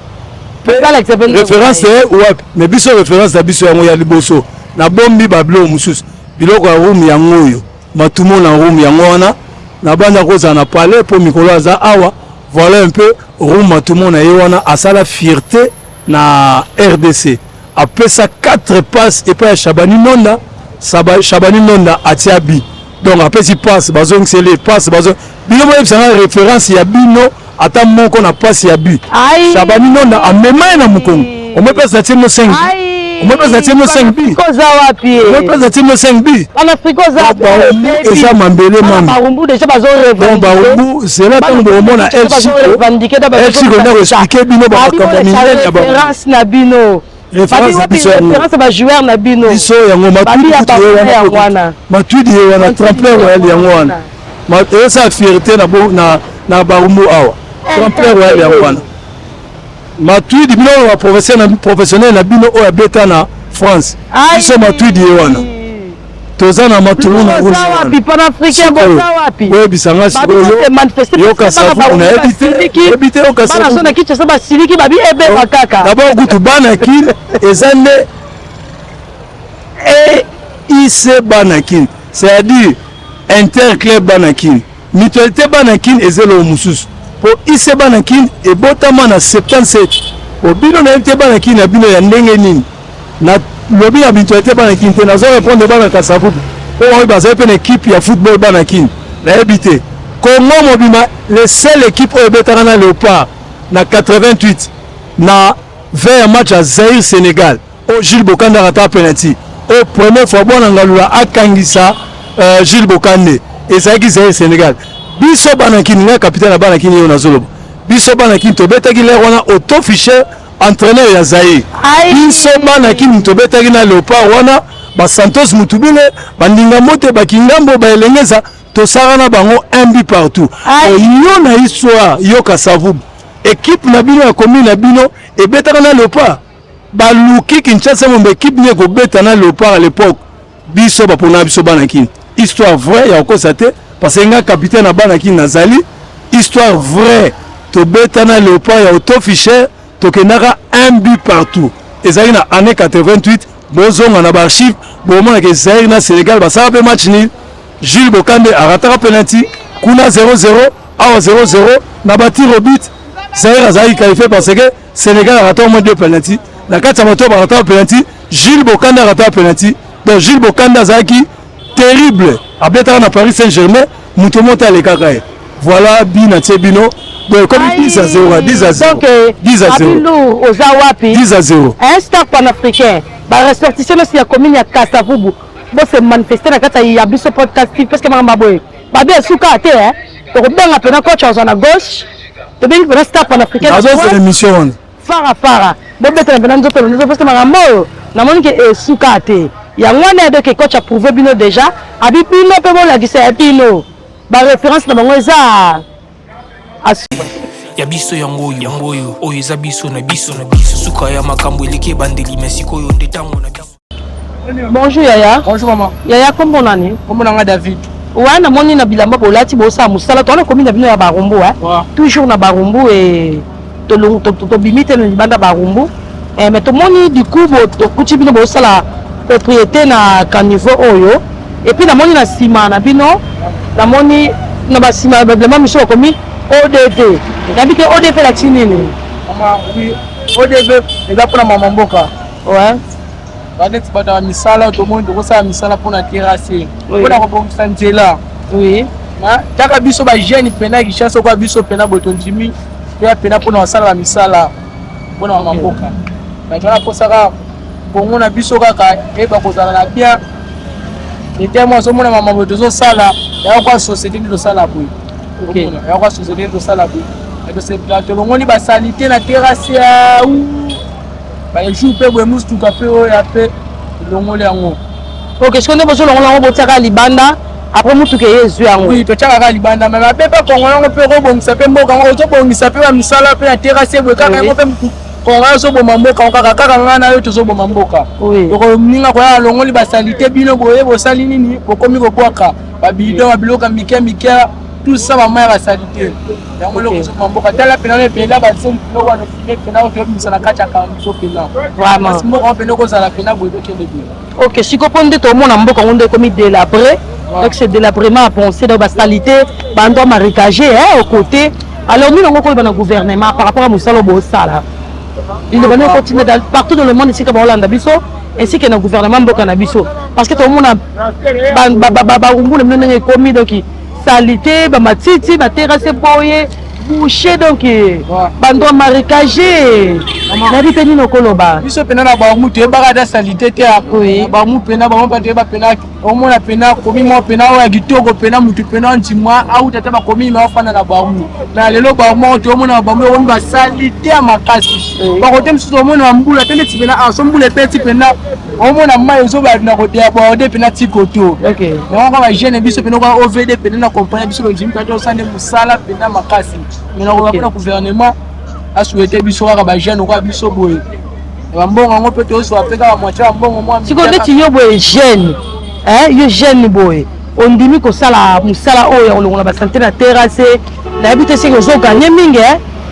Référence wapi mais biso référence na biso yango ya liboso na bombi bablo mususu biloko ya room yango oyo matumo na room yango wana na banda koza na palais po mikolo aza awa voilà un peu room matumo na ye wana asala fierté na RDC apesa 4 passes et pas Chabani Nonda atia bi donc apesi passe bazong c'est les passes bazong bino mo ebisanga référence ya bino ata moko na passe ya but Chabani Nonda amema na mukongo omepesa timo 5 omepesa timo 5 bi koza wapi omepesa timo 5 bi en Afrique za eza mambele mama Barumbu déjà bazo revendiquer Barumbu c'est là tant de mona Elchico na expliquer bino ba makambo ya ba référence na bino référence ba joueur na bino biso yango matudi wana tremplin royal yango wana esa fierté na Barumbu awa tremplin royal yango wana matudi bino wa professionnel na bino oya beta na France biso matudi wana toza na matumu na roule wapi pan africain boza wapi we bisanga sikoyo yoka safu na ebite yoka safu bana sona kicha saba siliki babi ebe makaka d'abord gutu bana kin ezande et IC banakin c'est-à-dire interclub banakin mutualité banakin ezelo mususu pour IC banakin et botama na 77 pour bino na MT banakin na bino ya ndenge nini na lobi ya mutualité banakin te nazo répondre bana kasafu pour on baser une équipe ya football banakin na habité Congo mobima les seule équipe au betara na Léopard na 88 na vers match à Zaïre Sénégal au Gilles Bokanda rata penalty au première fois bon ngalula akangisa Gilles Bokande et Zaïre Sénégal biso banakin na capitaine banakin yo na zolobo biso banakin to betaki le wana auto fichier entraîneur ya Zaïre biso banakin to betaki na Léopard wana ba Santos Mutubile bandinga mote bakingambo ba elengeza to sarana bango un but partout yo na histoire yo Kasavu équipe na bino ya commune na bino et betaka na Léopard ba luki Kinshasa mon équipe ne ko beta na Léopard à l'époque biso ba pona biso banakin histoire vraie ya constater parce que nga capitaine na banakin nazali histoire vraie to beta na Léopard ya auto fichier to kenaka un but partout ezali na année 88 bozonga na ba archive bo mona ke Zaïre na Sénégal ba sa pe match nul Gilles Bokande a raté penalty kuna 0-0 à 0-0 na bati robit Zaïre azali qualifié parce que Sénégal a raté au moins 2 penalty na kati moto a raté penalty Gilles Bokande a raté penalty donc Gilles Bokande azaki terrible a beta na Paris Saint-Germain muto monta le kakae voilà bina tebino donc comme 10-0 10-0 donc 10-0 ozawapi 10-0 un star panafricain ba ressortissant aussi ya commune ya Kasavubu bo se manifester na kata ya biso podcast parce que mama boy ba be suka te to ko benga pena coach na gauche to benga pena star panafricain azo c'est l'émission fara bo beta na pena nzoto nzo parce que mama na moni ke suka te ya ngwana de ke coach a prouvé bino déjà abi bino pe bo la gisa bino ba référence na bango eza ya biso yango oyo eza biso na biso suka ya makambo eleki bandeli mesiko yo ndetango na biso. Bonjour Yaya. Bonjour maman. Yaya kombo nani? Kombo nanga David. Ouais na moni na bilamba bolati bosa musala to na komi na bino ya Barumbu toujours na Barumbu et to bimite na banda Barumbu mais tout le monde du coup beaucoup bino bo sala propriété na caniveau oyo et puis na moni na sima na bino na moni na ba sima vraiment monsieur komi ODD ngabi ke ODD la tinini mama oui ODD eza pona mama mboka ouais badeti bata misala to monde ko sa misala pona terrasse pona ko bongisa nzela oui na taka biso ba jeune pena ki chasse ko biso pena botonjimi ya pena pona wasala misala pona mama mboka na jana posaka bongo na biso kaka eba kozala na bien était moi so mona mama botozo sala ya kwa société de sala boy OK ya kwa société de sala boy et que c'est plateau ngoni ba salité na terrasse ya ou ba jour pe boy mustu ka pe o ya pe longole yango OK ce qu'on est besoin on botaka libanda après mutu ke yezu yango oui to chaka libanda mais ba pe pa kongo yango pe ko bongisa pe mboka ngo to bongisa pe ba misala pe na terrasse boy kaka ngo pe konga so bo mamboka kaka ngana yo to so bo mamboka ko ninga ko ya longoli ba salité bino boye bo sali nini ko komi ko kwaka ba bido ba biloka mike tout ça mama ya salité yango lo so mamboka tala pena le pena ba sen no wa no fine pena o to misala kacha ka so pena vraiment parce mo pena ko sala pena boye to kende bi OK si ko ponde to mona mboka ngonde komi délabré donc c'est délabrement à penser dans ba salité bando marécagé au côté alors nous on ko ba na gouvernement par rapport à musalo bo sala il devrait continuer partout dans le monde ici comme Hollande biso ainsi que le gouvernement Mboka na biso parce que tout le monde ba ngule mnene komi donc salité ba matiti ba terrasse boye boucher donc bando marécagé na dit ni nokoloba biso pena na ba mutu e ba da salité te ba mu pena ba mo te ba pena o mo na pena komi mo pena o ya gitoko pena mutu pena ntimwa au tata ba komi ma ofana na ba mu na lelo ba mo to mo na ba mo on ba salité ya makasi ba ko tem so mo na mbula tele tipena a so mbula pe tipena o mo na mai zo ba na ko te ba o de pena tikoto OK na ko ba jeune biso pena ko OVD pena na compagnie biso ko jimi ka to sande musala pena makasi mais na ko ba gouvernement a souhaité biso ka ba jeune ko biso boye bambongo ngo pe to so apeka ba moitié bambongo mo si ko neti yo boye jeune yo jeune boye ondimi ko sala musala oyo olongola ba santé na terrasse na habite se ko zo gagner mingi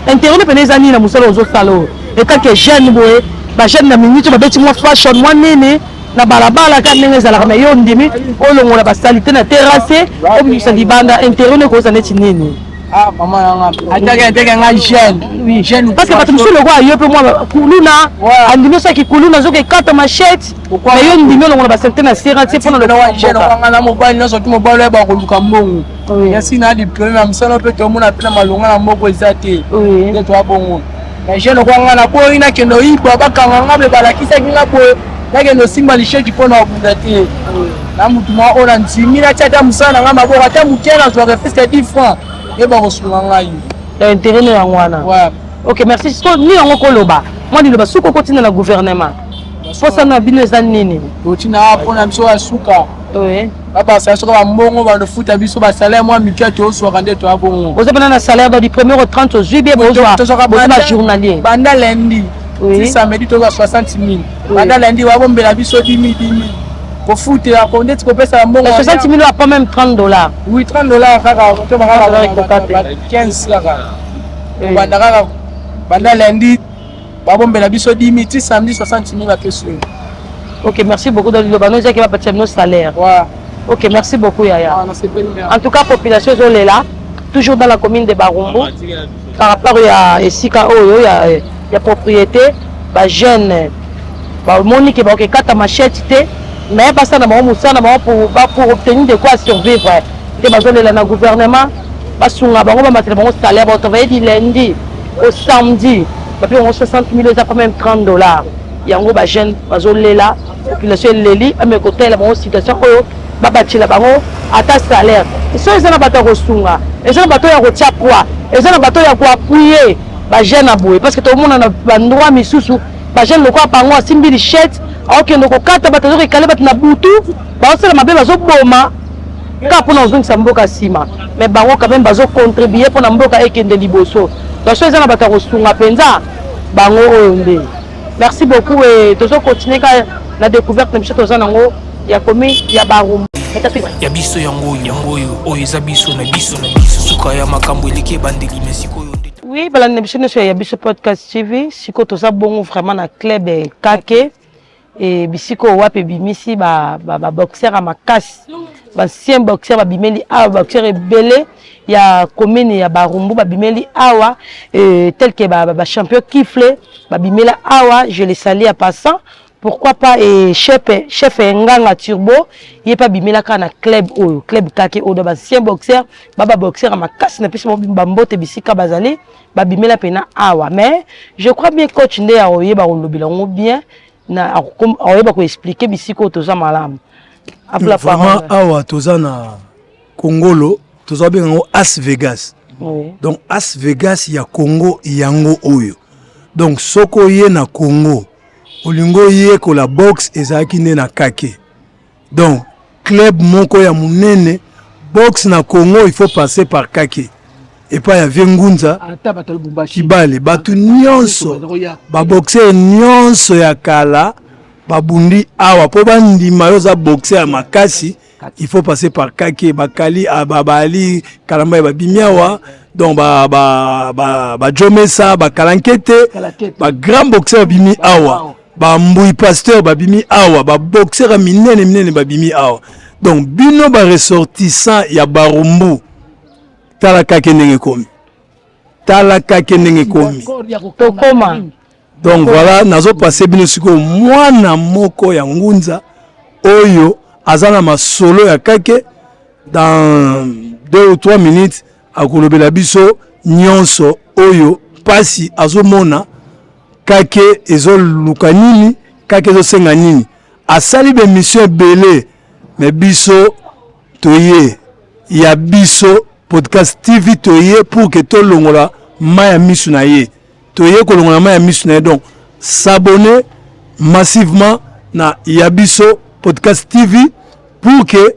intérêt pe les amis na musala ozo sala et tant que jeune boye ba jeune na minute ba beti mo fashion mo nene na balabala ka ndenge zala mais yo ondimi olongola ba salité na terrasse o misa libanda intérêt ne ko za neti nini ah maman yanga ataka nga jeune oui jeune parce que bato musu le quoi yo pe moi kuluna andimi so ki kuluna zo ke kata machette mais yo ndimi olongola ba santé na terrasse pour le jeune nga na mobile no so tu mobile ba ko luka mbongo yasi na diplôme na msala pe to mona pena malonga na moko ezate ne to abongo mais jeune ko nga na ko ina kendo ibo bakanga ngabe balakisa kinga bo yake no simba lisheti pona obundate na mutu ma ona ntimira chata musana nga maboko ata mukena zo ka fiska 10 francs et ba kosunga ngai l'intérêt ne ngwana ouais OK merci so ni ngo koloba moi ni loba suko kotina na gouvernement posa na bino za nini otina hapo na biso asuka oui baba sa soka mbongo ba no futa biso ba salaire moi mikia to so kande to abongo vous avez na salaire dans du 1er au 30 au juillet bozo journalier banda lundi si samedi to 60 000 banda lundi wa bombela biso 10 000 pour foutre à compter tu peux passer un bon 60 000 à pas même $30 oui $30 kaka to ba 15 kaka banda lundi ba bombela biso 10 000 ti samedi 60 000 à question. OK merci beaucoup dans le bano qui va partir nos salaires ouais OK merci beaucoup Yaya en tout cas population est là toujours dans la commune de Barumbu par rapport à Esika oyo ya propriété ba jeune ba monique ba OK kata machette té mais pas ça na ba musana ba pour obtenir de quoi survivre te bazole la na gouvernement ba sunga bango ba matela bango salaire ba travailler du lundi au samedi ba paye 60 000 ça quand même $30 yango ba jeune bazole la population leli mais côté la bonne situation oyo ba batila bango ata salaire so ezana bato ko sunga ezana bato ya ko tia poids ezana bato ya ko appuyer ba jeune aboye parce que tout le monde na ba droit misusu ba jeune loko pango asimbi richette okende ko kata bato zo kale bato na butu ba osala mabe bazo boma ka pona ozongisa mboka sima mais bango quand même bazo contribuer pona mboka ekende liboso donc so ezana bato ko sunga penza bango oyo nde merci beaucoup et tozo continuer ka la découverte de Michel Tozanango ya komi ya Barumbu ya biso yango oyo eza biso na biso suka ya makambo eleki bandeli mesiko oyo. Oui, la l'émission sur Yabiso Podcast TV, siko toza bongo vraiment na club Kake et bisiko wape bimisi ba boxeur à makasi. Ba ancien boxeur ba bimeli awa boxeur ebele ya commune ya Barumbu ba bimeli awa tel que ba champion Kifle ba bimela awa, je les salue à passant. Pourquoi pas chef Nganga Turbo, il pas bimela kana club Kake o ba ancien boxeur baba boxeur à makasi na pesi mbambote bisika bazali ba bimela pena awa. Mais je crois bien coach nde ya oyeba kolobela ngo bien na oyeba ko expliquer bisiko toza malamu. Vraiment awa toza na Congolo toza benga As Vegas. Oui. Donc As Vegas ya Congo yango oyo. Donc soko ye na Congo olingo ye ko la boxe ezaki ne na Kake. Donc club moko ya munene boxe na Congo il faut passer par Kake. Et pas ya Viengunza Kibale batu nyonso ba boxer nyonso ya kala babundi awa po bandima yo za boxer makasi il faut passer par Kake bakali ababali kalamba ba bimiawa donc ba jomesa ba kalankete ba grand boxer bimi awa ba mbui pasteur ba bimi awa ba boxer minene ba bimi awa donc bino ba ressortissant ya Barumbu tala Kake ndenge komi Tokoma. Donc voilà, nazo passé bino siko mwana moko ya Ngunza oyo azana masolo ya Kake dans 2 ou 3 minutes akolobela biso nyonso oyo pasi azomona Kake ezoluka nini Kake ezosenga nini asali be mission belé mais biso toye ya biso podcast TV toye pour que to longola maya misu na ye toye ko longola maya misu na ye donc s'abonner massivement na Yabiso Podcast TV pour que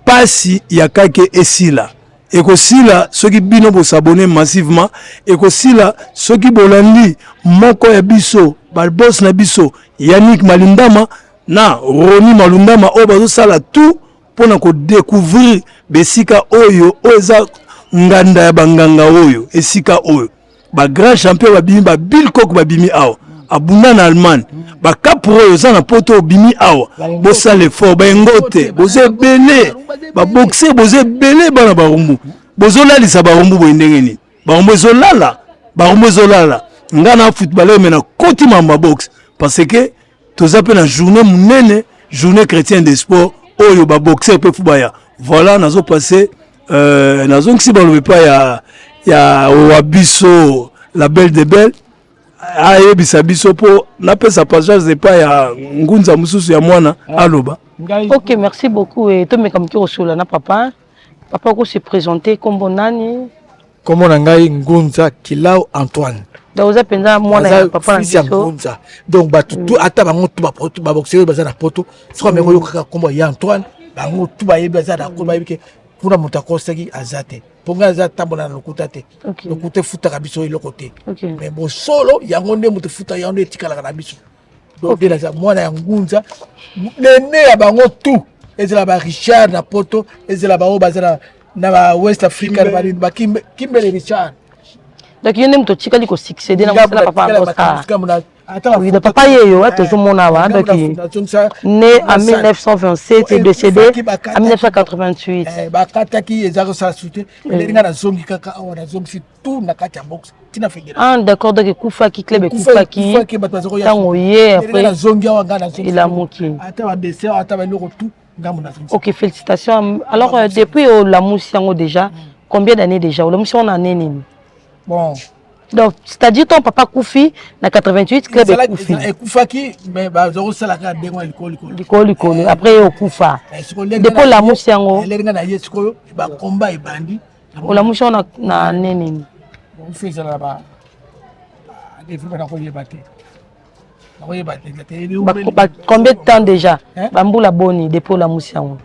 pasi ya Kake esila et que sila ceux qui bino bo s'abonner massivement et que sila ceux qui bolandi moko ya biso ba boss na biso Yannick Malundama na Roni Malundama o bazo sala tout pour na ko découvrir besika oyo oza nganda ya banganga oyo esika oyo ba grand champion ba bimi ba Bill Cook ba bimi awa abunda na Allemagne ba kapro oyo za na poto bimi awa bo sale fort ba ngote boze belé ba boxer boze belé bana Barumbu bozo lalisa Barumbu bo ndengeni Barumbu zolala ngana footballeur mena koti mamba box parce que toza pe na journée munene journée chrétienne des sports oyo ba boxer pe fubaya voilà nazo passer nazo ngisi balobe pa ya Wabiso la belle de belle ayebisa biso po na pesa patience de pa ya Ngunza mususu ya mwana aloba. Ok, merci beaucoup et to mekamki osola na papa ko se présenter comme bonani comme on ngai Ngunza Kilao Antoine Daoza penza mwana ya papa na Ngunza donc tout ata bango tout ba boxer baza na poto so me ko kaka kombo ya Antoine bango tout ba yebaza na ko ba yebike pour monta kosaki azate ponga za tambola na lokuta te lokuta futa kabiso iloko te mais bon solo yango nde mutu futa yango etikala kana biso donc de la mwana ya Ngunza nene ya bango tout ezela ba Richard na poto ezela ba obaza na ba West Africa ba Kimbele Richard donc yene mutu tikali ko succéder na papa Oscar. Oui, le papa Yeyo, toujours mon awa, donc né en 1927 et décédé en 1988. Ah, d'accord, donc Koufaki, Klebe Koufaki, Tangoye, après il a mouki. Ok, félicitations. Alors, depuis la Moussiango déjà, combien d'années déjà? La Moussiango en année bon. Donc, c'est-à-dire ton papa Koufi, na 88, club est Koufi. Koufaki, mais zéro salaka dengo l'école. Après au Koufa. Depuis la Moussiango. Ba combat et bandi. La Moussiango na neni. On fait ça là-bas. Des fois na koye baté. Combien de temps déjà? Bamboula Boni depuis la Moussiango.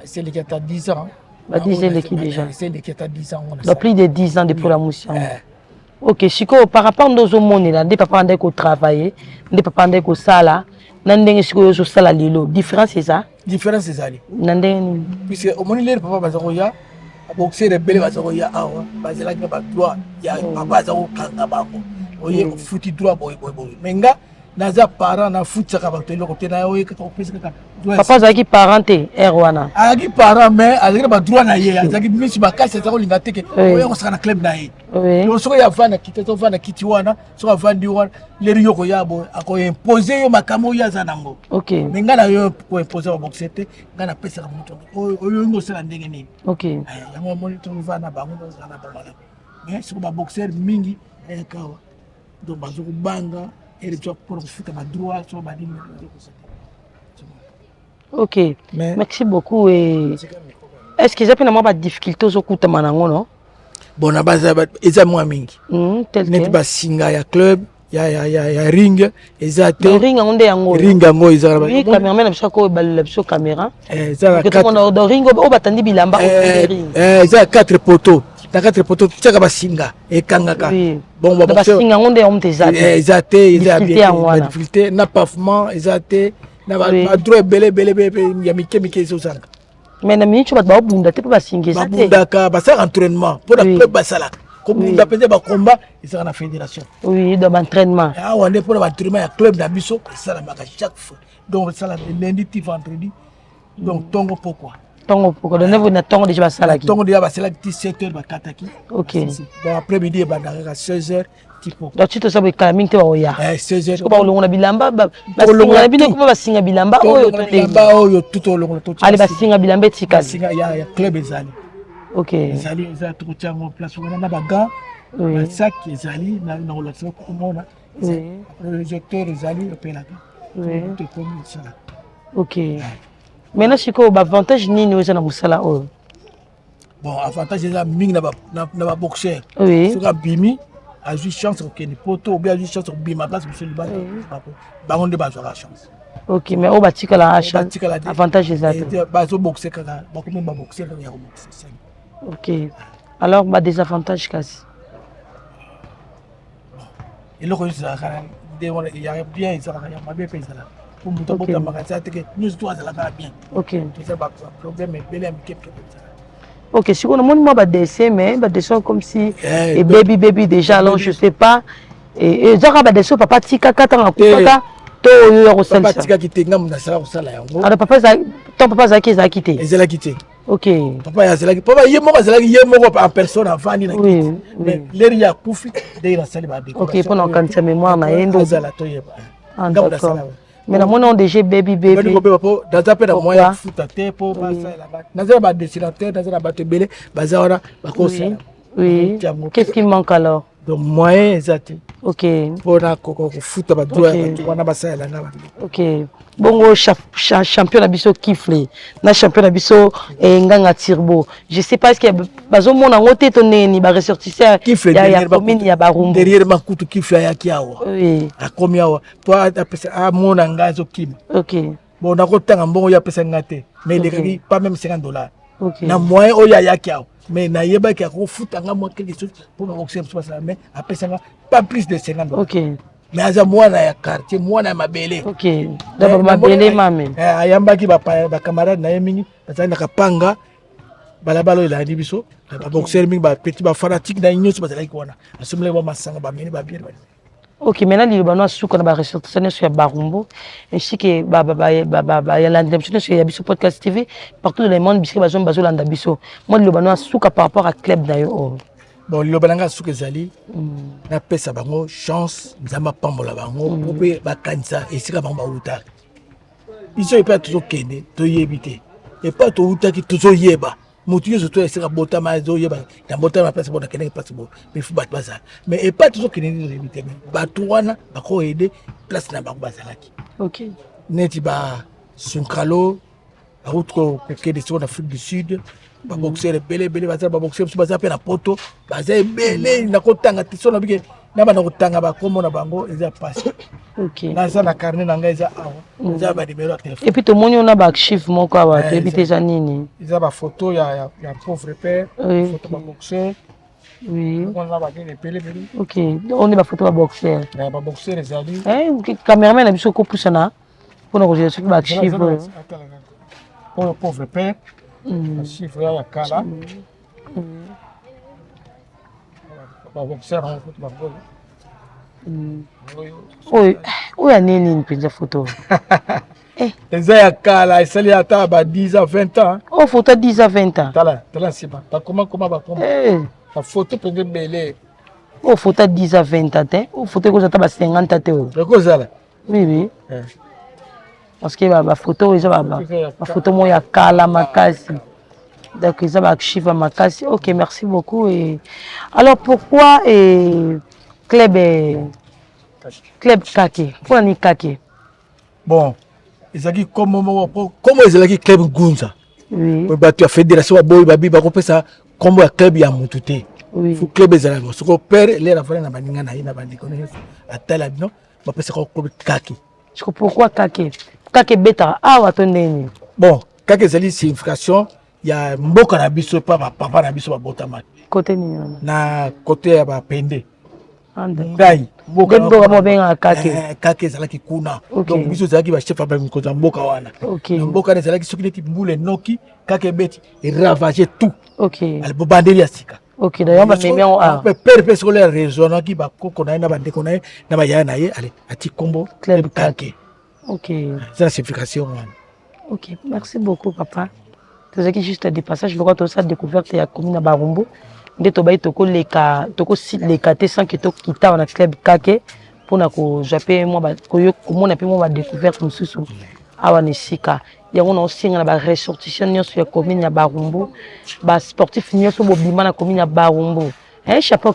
C'est le qui a 10 ans. Bah 10 ans qui déjà. C'est le qui a 10 ans. Donc plus de 10 ans depuis la Moussiango. Ok, Chico, par rapport à nos hommes, là, des papas qui travaillent, des papas qui sala, n'andeng Chico yo sala lilo. Différence c'est ça? Différence c'est ça. N'andeng. Puisque au moment les papa bazaroya, boxer ebele baza koya awa bazelaki na badroit ya papa aza kokanga bango oye ofuti droit boye mais nga naza parent nafutisaka bato eloko te na oye kaka opesa kaka papa azalaki parent te ere wana azalaki parent mais azalaki na badroit na ye azalaki misi makasi aza kolinga teke oye kosaka na club na ye soki avanda kiti azovanda kiti wana soki avandi wana leri yo koya boye akoimpose yo makambo oyo aza nango mais nga na yo koimpose baboxe te nga napesaka moto oyo ngo osala ndenge nini yango omoni tovanda bango tozala na bamala mais soki baboxer mingi ayakawa donc bazokobanga Ok, merci beaucoup. Est-ce qu'ils ont pas de difficultés au coup de manango, non? Bon, na base, ils ont moins mingi. Net ba singa ya club, ya ring, exact. Ring onde yango. Ring yango ils ont. Oui, cameraman na bisoko la biso caméra. Ça que tout le monde ring o batandi bilamba au ring. Ça 4 poteaux. Dans 4 poteaux, tu sais que basinga et kangaka. Bon, basinga onde on te zate. Exact, ils ont bien difficulté, na pavement, exact. Na ba droit belé ya mike so sanga. Mais na minute ba bunda te pa basinga zate. Bunda ka ba ça entraînement pour la club basala. Comme bunda peut ba combat, ils sont na fédération. Oui, dans entraînement. Ah on est pour l'entraînement ya club na biso, ça la maka chaque fois. Donc ça la lundi vendredi. Donc tongo pourquoi? Tongo pourquoi donner vous na tongo déjà basala ki. Tongo déjà basala 17h ba kataki. OK. Dans après-midi ba à 16h tipo. Donc tu te sabwe kalaming te wa ya. 16h. Ko ba olongo na bilamba ba singa bino ko ba singa bilamba oyo to bilamba oyo tout olongo to. Ali ba singa bilamba tika. Singa ya club ezali. OK. Ezali za to tiango place wana ba ga. Ba sac ezali na relation ko mona. Le secteur ezali opelaka. Oui. OK. Maintenant c'est quoi l'avantage nini oza na musala oyo? Bon, avantage eza mingi na ba boxer. Oui. Soka bimi a eu chance que ni poto ou bien a eu chance que bima place monsieur le bateau. Bango de bazo la chance. OK, mais o batika la chance. Avantage eza. Bazo boxer kaka, ba comme ba boxer ya boxer. OK. Alors ba désavantage kasi. Et le ko ça il y a bien ça ya mabe pesa là. Pour muto bota magasin te que nous toi ça la bien. OK. C'est pas problème mais belé amike peu. OK, si on a mon ba dessin mais ba dessin comme si et baby déjà alors je sais pas et zaka ba dessin papa tika kata na kupaka to yo ko papa tika kitenga mna sala ko sala yango. Alors papa za ton papa za ki za quitté. Ezela quitté. OK. Papa ya zela papa ye moko en personne avant ni na. Oui. Mais l'air ya kufi de la salle ba. OK, pour nous quand mémoire na yendo zala to yeba. D'accord. Mais na mon DG baby. Dans un peu de moyen foot à terre pour passer là-bas. Dans un dessinateur, dans un bateau belé, bazara, bakosa. Oui. Qu'est-ce qui manque alors? Donc moyen exact. OK. Pour la foot à bateau, on a passé là. OK. Bongo champion abiso kifle. Na champion abiso nganga tirbo. Je sais pas ce qu'il y a bazo mona ngote to neni ba ressortisseur ya commune ya Barumbu. Derrière makutu kifle ya kiawa. Oui. A combien toi a mona ngazo kim. OK. Bon na ko tanga mbongo ya pesa ngate. Mais il pas même $50. OK. Na moyen oya ya kiawa. Mais na yeba ki ko futa nga mo quelque chose pour boxer sur ça mais a pesa pas plus de $50. OK. Mais aza mwana ya quartier mwana ya mabele. OK. D'abord mabele mame. Ayambaki ba camarade na yemingi bazali na kapanga balabalo ila ndi biso ba boxer mingi ba petit ba fanatique na nyonso bazali kwana. Asomle ba masanga ba mini ba bien. OK, maintenant les Libanais souka na ba ressortissant sur Barumbu ainsi que ya l'indemnité sur Yabiso Podcast TV partout dans le monde bisque bazon bazolanda biso. Moi les Libanais souka par rapport à club na yo. Bon, le balanga souke zali na pesa bango chance nzamba pambola bango pope bakanisa esika bango bauta. Iso epa toujours kende to yebite. Et pas to uta ki toujours yeba. Mutu yeso to esika bota ma zo yeba. Na bota ma pesa bona kende pesa bo. Mais faut battre bazal. Mais et pas toujours kende to yebite. Batu wana bako aider place na bango bazalaki. OK. Neti ba sunkalo la route ko kende sur l'Afrique du Sud. Ba boxer belé bazar ba boxer su bazar pe na poto bazar belé na kotanga tiso na bike na ba na kotanga ba komo na bango eza passe. OK. Na za na carnet na ngai eza awa eza ba numéro de téléphone et puis to moni on a ba archive moko awa et puis eza nini eza ba photo ya pauvre père photo ba boxer oui on a ba ni belé. OK on est ba photo ba boxer ba boxer ezali cameraman na biso ko pusana pour nous regarder ba archive pour pauvre père. Chiffre ya kala oyo anini mpenza photo eza ya kala esali ata ba 10 à 20 ans o photo 10 à 20 ans tala nsima bakoma bafoto mpenza ebele o photo 10 à 20 ans te o photo ekozala ata ba 50 te oyo ekozala oui parce que bafoto oyo eza bafoto moko ya kala makasi donc ils ont archivé ma case. Ok, merci beaucoup. Et alors pourquoi club Kake? Pourquoi ni Kake? Bon, ils ont dit comment ils ont dit club Gunza. Oui. Tu as fédération à Boy Babi, tu ça comme un club ya Moutouté. Oui. Faut club les amis. Ce qu'on perd les affaires na baninga na ina bandi connaître. Atala non, on peut ça comme Kake. Pourquoi Kake? Kake beta ah watondeni. Bon, Kake c'est signification. Il y a mboka na biso papa na biso babotama côté nini na côté ya ba pende ngai mboka mo benga Kake ezalaki kuna donc biso ezalaki ba chef ba mikoza mboka wana na mboka na ezalaki soki neti mbule noki Kake beti ravagé tout ale bobandeli ya sika d'ailleurs ba memi on père sur les raisons qui ba koko na bande ko na ba ya na ye ale ati kombo club Kake c'est la signification ok merci beaucoup papa. C'est juste des passages, je crois ça découverte à commune à Barumbu. Dès que tu les cas sans que tu quittes dans le club Kake pour que j'appelle moi comment appelle moi découverte nous sous à Wanesika. Il y a aussi une ressortissant sur la commune à Barumbu, bas sportif nion sur bobima na commune à Barumbu. Un chapeau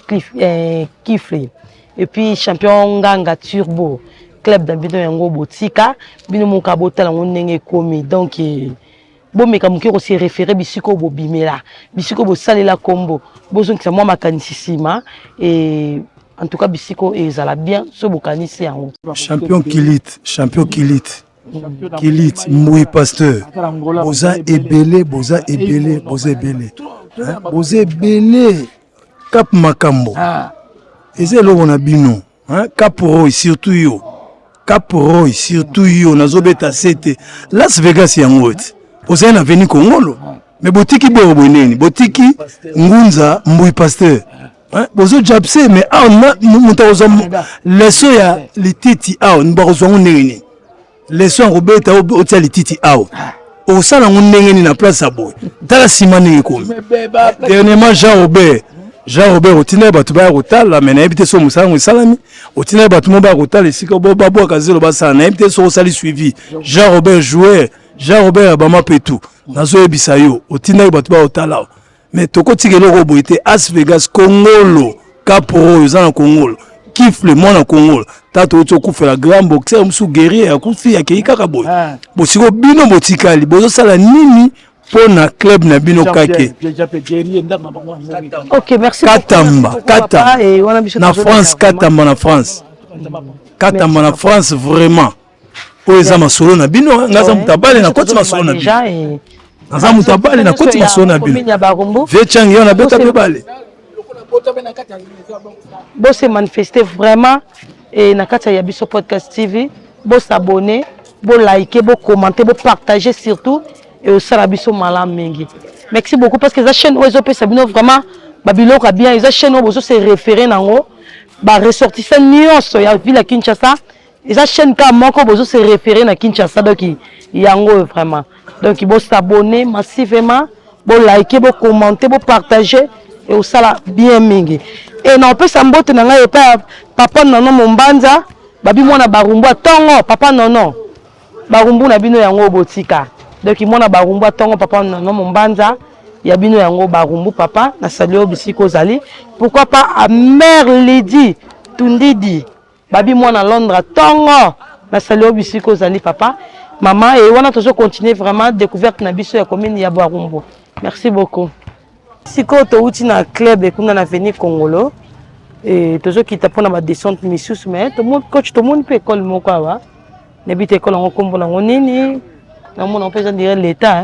Kifli et puis champion Nganga Turbo club d'ambito yango botika bino mon kabota la ndenge komi donc bon mais comme qui aussi référé bisiko bo bimela bisiko bo salela combo bozon que moi makanisima et en tout cas bisiko ezala bien so bokanisi yango champion Kilit Moui Pasteur boza ebele Cap Makambo eze logo na bino Cap Roy surtout yo nazobeta sete Las Vegas yango Oza na veni Kongolo mais botiki bo boneni botiki Ngunza Moui Pasteur bozo japse mais on mutaoza leso ya lititi ao nbarozo ngeni leso ngobeta otia lititi ao osala ngeni na place abo tala simane komi dernièrement Jean Robert otina batu ba rotala mais na ebite so musango salami otina batu mo ba rotala esika bo babo kazelo basana na ebite so sali suivi Jean Robert joueur Jean Robert Abama Petou nazo ebisa yo otina batu ba otala mais toko tikelo ko boite As Vegas Kongolo Caporo yozana Kongolo Kifle mwana Kongolo tato oto kufela grand boxer musu guerrier akufi ya keika kaboy bosiko bino botikali bozo sala nini pona club na bino Kake. Ok, merci. Katamba na France, Katamba na France. Katamba na France vraiment. Oeza masolo na bino ngaza mutabale na koti masolo na bino. Ngaza mutabale na koti masolo na bino. Vechang yo na beta bebale. Bo se manifester vraiment et na kati ya biso podcast TV, bo s'abonner, bo liker, bo commenter, bo partager surtout. Et au Sarabiso Malam Mengi. Merci beaucoup parce que la chaîne OSOP Sabino vraiment Babylon a bien, la chaîne OSOP se référé dans haut, bah ressortissant nuance il y a ville à Kinshasa, et la chaîne comme moi comme OSOP se référé dans Kinshasa donc il y a en vraiment. Donc il faut s'abonner massivement, bon liker, bon commenter, bon partager et au sala bien Mengi. Et non peut s'emboter dans la papa nono Mombanza, babi moi na Barumbu tongo papa nono. Barumbu na bino yango botika. Donc il mona barumbu tongo papa non Mombanza ya bino yango barumbu papa na salio bisiko zali pourquoi pas à mère Lady Tundidi babi mona Londres tongo na salio bisiko zali papa maman et on a toujours continuer vraiment découverte na biso ya commune ya Barumbu. Merci beaucoup. Siko to uti na club et kuna na venir Congolo et toujours qui tapona ma descente missus mais tout monde coach tout monde peut école moko wa n'habite école en kombo na nini. On peut dire l'État.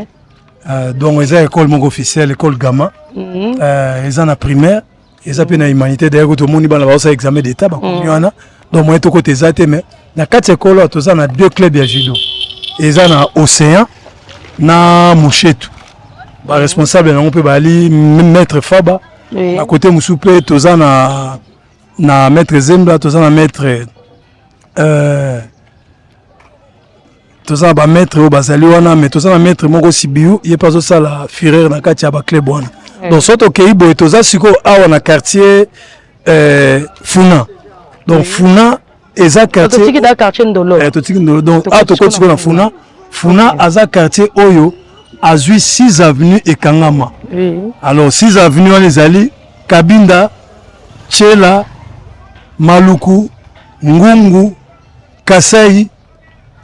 Donc, ils ont l'école officielle, l'école Gamma. Ils ont la primaire. Ils ont la humanité. D'ailleurs, tout le monde a un examen d'État. Donc, moi, je côté Zate. Mais dans 4 écoles, ils ont 2 clubs de judo. Ils ont l'Océan, na Mouchetou. ba responsable na pe bali maître Faba à côté musupe toza na maître Zemba toza na maître toza ba maître au bazali wana mais toza na maître moko Sibiu il pas ça la fureur na kati ya ba club wana donc soto kei boy toza siko awa na quartier Funa donc Funa eza quartier totiki da quartier Ndolo totiki Ndolo donc to ko siko na Funa aza quartier oyo azui 6 avenue Ekangama alors 6 avenue wana ezali Kabinda Chela Maluku Ngungu Kasai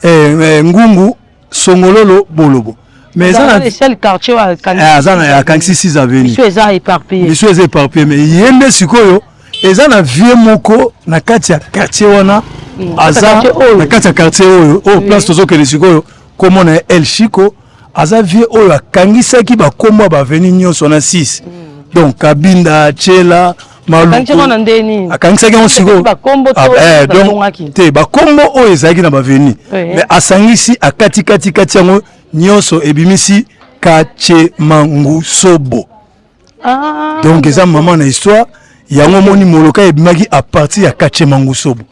Ngungu Songololo Bolobo mais ça c'est le quartier à Kanksi 6 avenue biso eza éparpillé mais yende sikoyo eza na vie moko na kati ya quartier wana aza na kati ya quartier oyo place tozo kele sikoyo komo na El Chico aza vie oyo akangisaki bakombo baveni nyonso na 6 donc Kabinda Chela Maluku akangisaki yango sikoyo donc te bakombo oyo ezalaki na baveni mais asangisi akati yango nyonso ebimisi Kachemangusobo donc eza maman na histoire yango moni moloka ebimaki à partir ya Kachemangusobo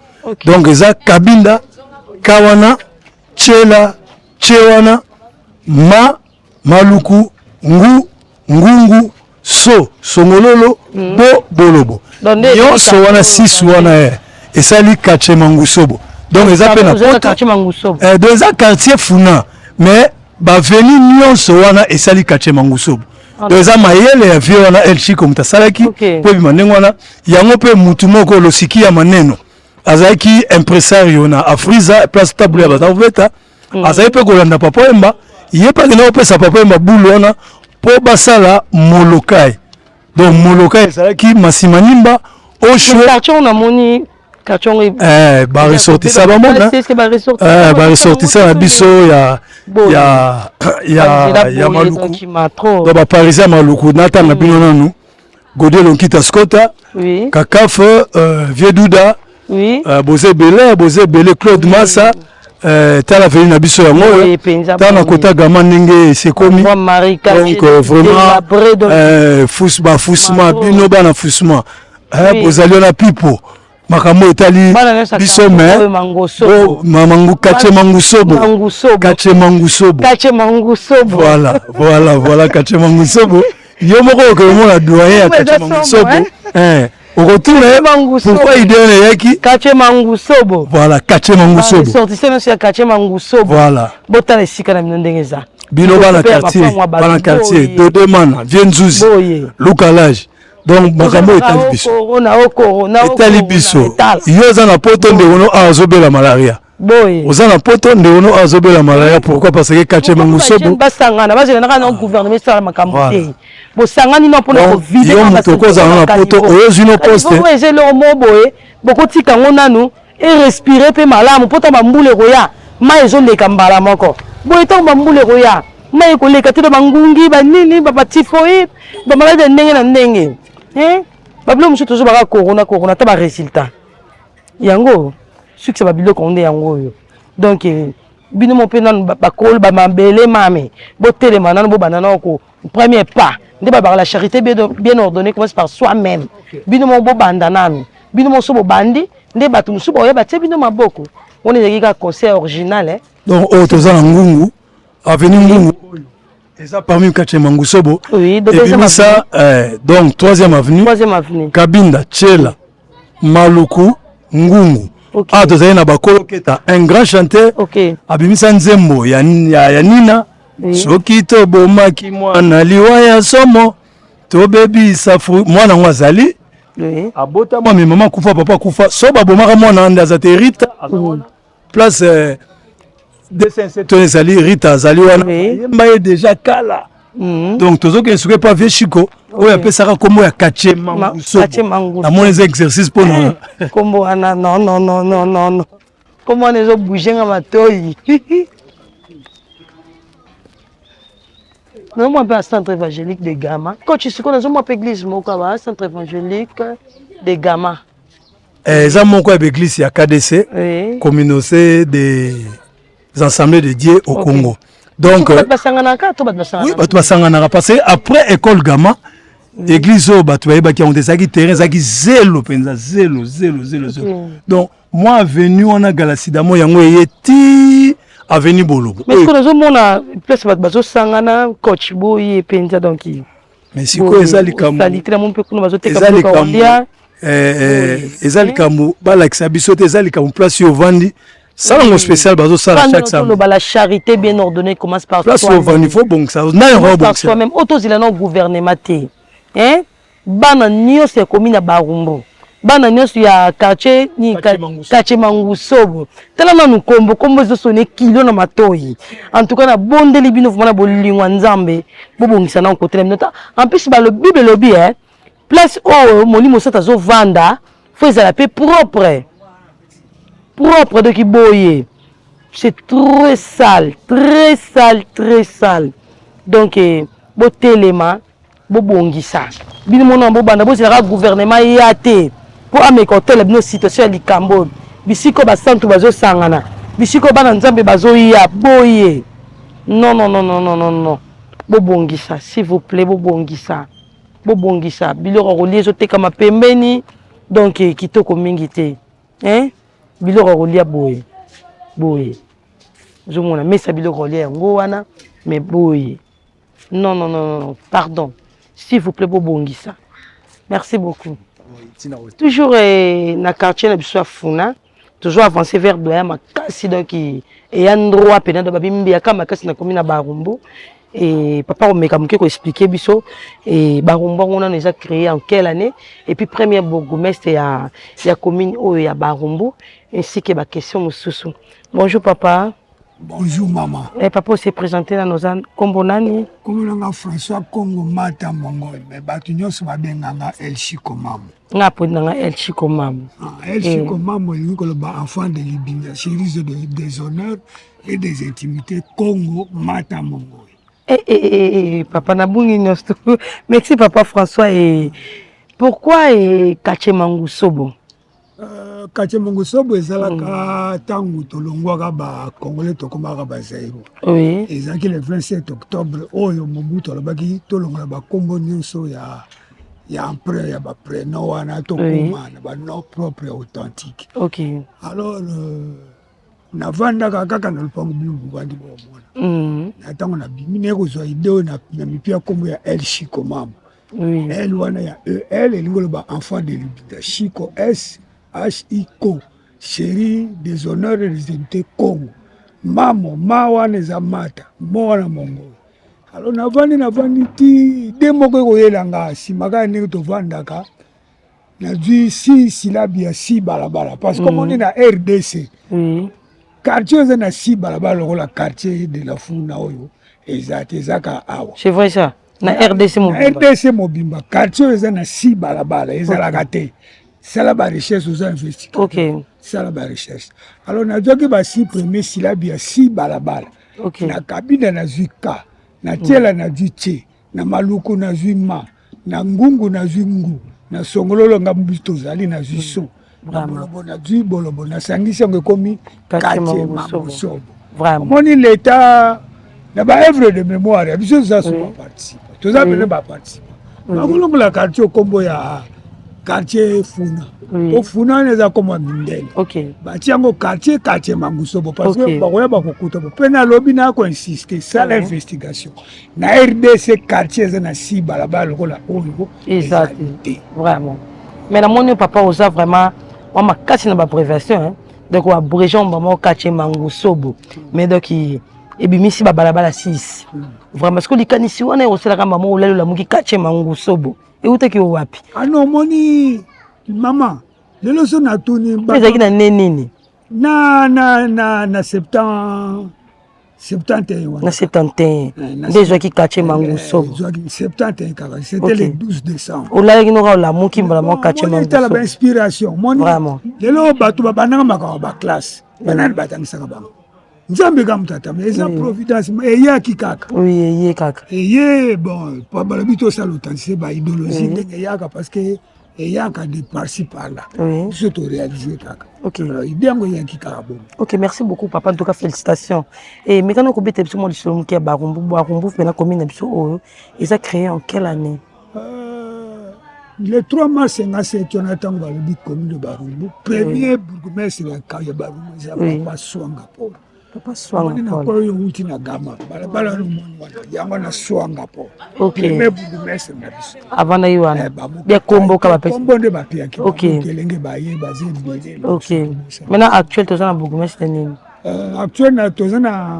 donc eza Kabinda Kawana Chela Chewana Maluku Ngungu Songololo Bolobo nyonso wana 6 wana esali Kachemangusobo donc eza pe na poto donc eza quartier Funa mais baveni nyonso wana esali Kachemangusobo donc eza mayele ya vie wana El Chico mutasalaki po bima ndenge wana yango pe mutu moko losiki ya maneno azalaki impresario na Afriza place table ya bataveta azali pe kolanda Papa Emba ye pa kena opesa Papa Emba bulu wana po basala Molokai donc Molokai ezalaki Masimanimba Osho quartier na moni ba ressortissa ba mona ba ressortissa na biso ya Maluku donc ba parisien Maluku nata na bino nanu Godé Lonkita Skota Kakaf Vieux Douda Bozé Belé Claude Massa tala veli na biso yango tala kota gama ndenge sekomi donc vraiment fusma bino bana fusma bozali na pipo makambo etali biso mais mamangu Kachemangusobo voilà Kachemangusobo yo moko okomona doyen ya Kachemangusobo pourquoi il donne yaki Kachemangusobo voilà Kachemangusobo sortissez nous sur Kachemangusobo voilà bota les sika na ndengeza bino bana quartier Dodemana Vienzuzi Lukalage donc makambo etali biso yo za na poto ndewono azobela malaria oza na poto ndewono azobela malaria pourquoi parce que Kachemangusobo basangana bazela na gouvernement sala makambo te bosangani no pona ko vide yo mutoko za na poto oyo zino poste bo ezelo moboye bokotika ngo nanu et respirer pe malamu pota bambule roya ma ezoleka mbala moko boye to bambule roya ma ekoleka te bangungi banini babatifoid bamalade ndenge na ndenge babilo musu tozo baka corona ta ba résultat yango succès babilo konde yango yo donc bino mo pe nan bakol ba mabele mame botele manana bo banana ko premier pas nde ba la charité bien ordonnée commence par soi-même bino mo bo banda nanu bino mo so bo bandi nde batu musu bo yeba te bino maboko on est ka concert original donc toza na Ngungu avenue Ngungu eza parmi Kachemangusobo oui donc ça donc troisième avenue Kabinda Chela Maluku Ngungu tozali na bakoloketa un grand chanteur abimisa nzembo ya Nina soki tobomaki mwana liwa ya somo tobebisa mwana ngo azali abotama me mama kufa papa kufa so babomaka mwana ande aza te Rita place D57 ezali Rita azali wana yemba ye déjà kala donc tozoke suke pa Vieux Chico oyo apesaka kombo ya Kachemangusobo namoni eza exercice mpona kombo wana non kombo wana ezobouge nga matoyi non moi un centre évangélique de Gama coach siko nazo moi église moko ba centre évangélique de Gama eza moko ya église ya KDC communauté des assemblées de Dieu au Congo Donc oui, parce que après école Gama, église au Batoué, qui ont des acquis terrain, qui zélo, zélo. Donc, moi, venu, on a Galasida, moi, yango yeti, avenue Bolo. Mais ce que nous avons, on a place Batbazo Sangana, coach Boy et Penza, donc. Mais si quoi, ça, les camous. Ezali kamu bala kisabiso te ezali kamu place yo vandi salon spécial bazo sala chaque samedi. La charité bien ordonnée commence par place yo vandi faut bon ça na yo bon ça même auto zila no gouvernement te hein bana nyo se commune Barumbu bana nyo ya quartier ni quartier Mangusobo tala na nukombo zo sonné kilo na matoyi en tout cas na bondeli bino fona bolingwa nzambe bobongisa na côté nota en plus ba le bible lobby hein place où molimo sata zo vanda faut la paix propre de qui boyer c'est très sale donc bo telema bo bongisa bino mona bo banda bo sera gouvernement yate pour amécoter la situation likambo bisiko ba santu bazo sangana bisiko bana nzambe bazo ya boyer non bo bongisa s'il vous plaît bo bongisa biloko kolia ezoteka mapembeni donc kitoko mingi te hein biloko kolia boye zomona mesa biloko kolia yango wana mais boye non pardon s'il vous plaît bobongisa merci beaucoup toujours na quartier na biso Funa toujours avancer vers Doya makasi donc et endroit pena de babimbi ya kama makasi na commune na Barumbu. Et papa on m'a expliqué biso et Barumbu on a déjà créé en quelle année et puis premier bourgmestre il y a commune où il y a Barumbu ainsi que ma question mususu. Bonjour papa. Bonjour maman. Et papa s'est présenté dans nos an Kombonani. Comme François Congo Mata Mongol mais batunyo so benganga El Chico Mam. Nga podanga El Chico Mam. El Chico Mam il ko ba enfant de Libye, chérie des honneurs et des intimités Congo Mata Mongol. Papa Nabungi Nosto. Merci papa François et pourquoi Kache Mangusobo? Kache Mangusobo ezalaka tangu tolongwaka ba Congolais tokomaka ba Zaïre. Oui. Ezaki le 27 octobre oyo Mobutu alobaki tolongola ba kombo nyonso ya empereur ya ba prénom wana tokoma na ba nom propre authentique. OK. Alors navandaka kaka na lupango bino bandi bomona natango na bimine kozwa ideo na mipia kombo ya El Chico Mam. El wana ya el elingolo ba enfant de Libye Chico SHICO chérie des honneurs et des invités Congo mamo ma wana za mata mo wana mongo. Alors navandi ti demoko koyelanga simaka ndenge tovandaka nazwi si silabi ya si balabala parce que comme on est na RDC quartier c'est na si balabala la quartier de la Funa oyo ezaka awa. C'est vrai ça. Na RDC Mobimba. RDC Mobimba quartier c'est na si balabala ezalaka te. C'est la recherche aux investigateurs. OK. C'est la recherche. Alors na joki ba si premier silabi ya si balabala. OK. Na kabina na zuka, na tiela na duche, na maluku na zuma, na ngungu na zungu, na songololo ngambito zali na zuso. Bolobo na du bolobo na sangisa ngokomi Kache Mangusobo. Vraiment. Moni l'état na ba œuvre de mémoire ya biso za so participe. Tous appelés ba participe. Makolongo la quartier kombo ya quartier Funa. Au Funa neza comme Mindele. OK. Batiango quartier Mangusobo parce que bakoya bakokuta pena lobby na ko insister ça l'investigation. Na RDC quartier za na si balabala lokola oyo. Exact. Vraiment. Mais la mon papa osa vraiment on m'a cassé dans ma prévention hein. Donc on a brégé on maman Kache Mangusobo. Mais donc et bimisi ba balabala 6. Vraiment parce que les kanisi wana osela ka maman olelo la muki Kache Mangusobo. Et où t'es wapi? Ah non moni maman. Lelo so na tuni ba. Ezaki na nini? Na 71. Na 71. Déjà qui Kache Mangusobo. 71 kaka. C'était le 12 décembre. Ola ki no la muki mbala mo Kache Mangusobo. C'était la inspiration. Moni. Vraiment. Lelo batu ba bananga maka ba classe. Banana batangisa ka bango. Nzambe kamtata mais eza providence eye ki kaka. Oui, eye kaka. Eye bon pas balabito ça l'authenticité ba idéologie ndenge yaka parce que et il y a encore des par-ci par-là. Oui. Je te réaliser kaka. Ok. Alors, il y a un qui carabon. Ok, merci beaucoup, papa. En tout cas, félicitations. Et mais quand on a été sur le salon qui est Barumbu, maintenant combien d'habitants ils ont créé en quelle année? Le 3 mars, c'est Jonathan Balobi, commune de Barumbu. Premier bourgmestre de Kaya Barumbu, c'est Papa Swanga Paul. Papa Swanga Paul. Papa Swanga Gama. Balabala no mwana. Yangona Swanga Paul. Ok. Premier bourgmestre na biso. Avant na yoana. Bien combo ka ba combo de ba pia ki. Ok. Kelenge ba ye ba ze bele. Ok. Maintenant actuel to za na bourgmestre nini? Actuel na to za na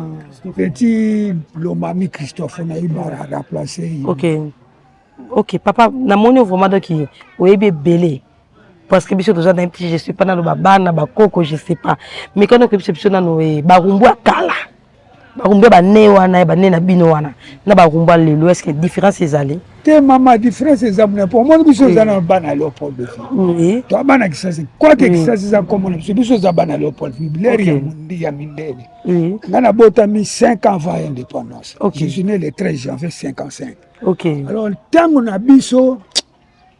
petit Lomami Christophe na ibara remplacer. Ok. Ok, papa, na moni vraiment donc oyebi belé. Parce que biso déjà d'un petit je suis pas dans le babana ba koko je sais pas. Mais quand on que biso na no barumbu akala. Barumbu ba ne wana ba ne na bino wana. Na barumbu lelo est-ce que différence ezali? Te mama différence ezamna pour moi biso za na bana Léopold. Oui. To bana qui ça c'est quoi que ça c'est comme biso za bana Léopold. Blair ya mundi ya mindele. Oui. Ngana botami 5 ans avant l'indépendance. Ok. Je suis né le 13 janvier 55. Ok. Alors tango na biso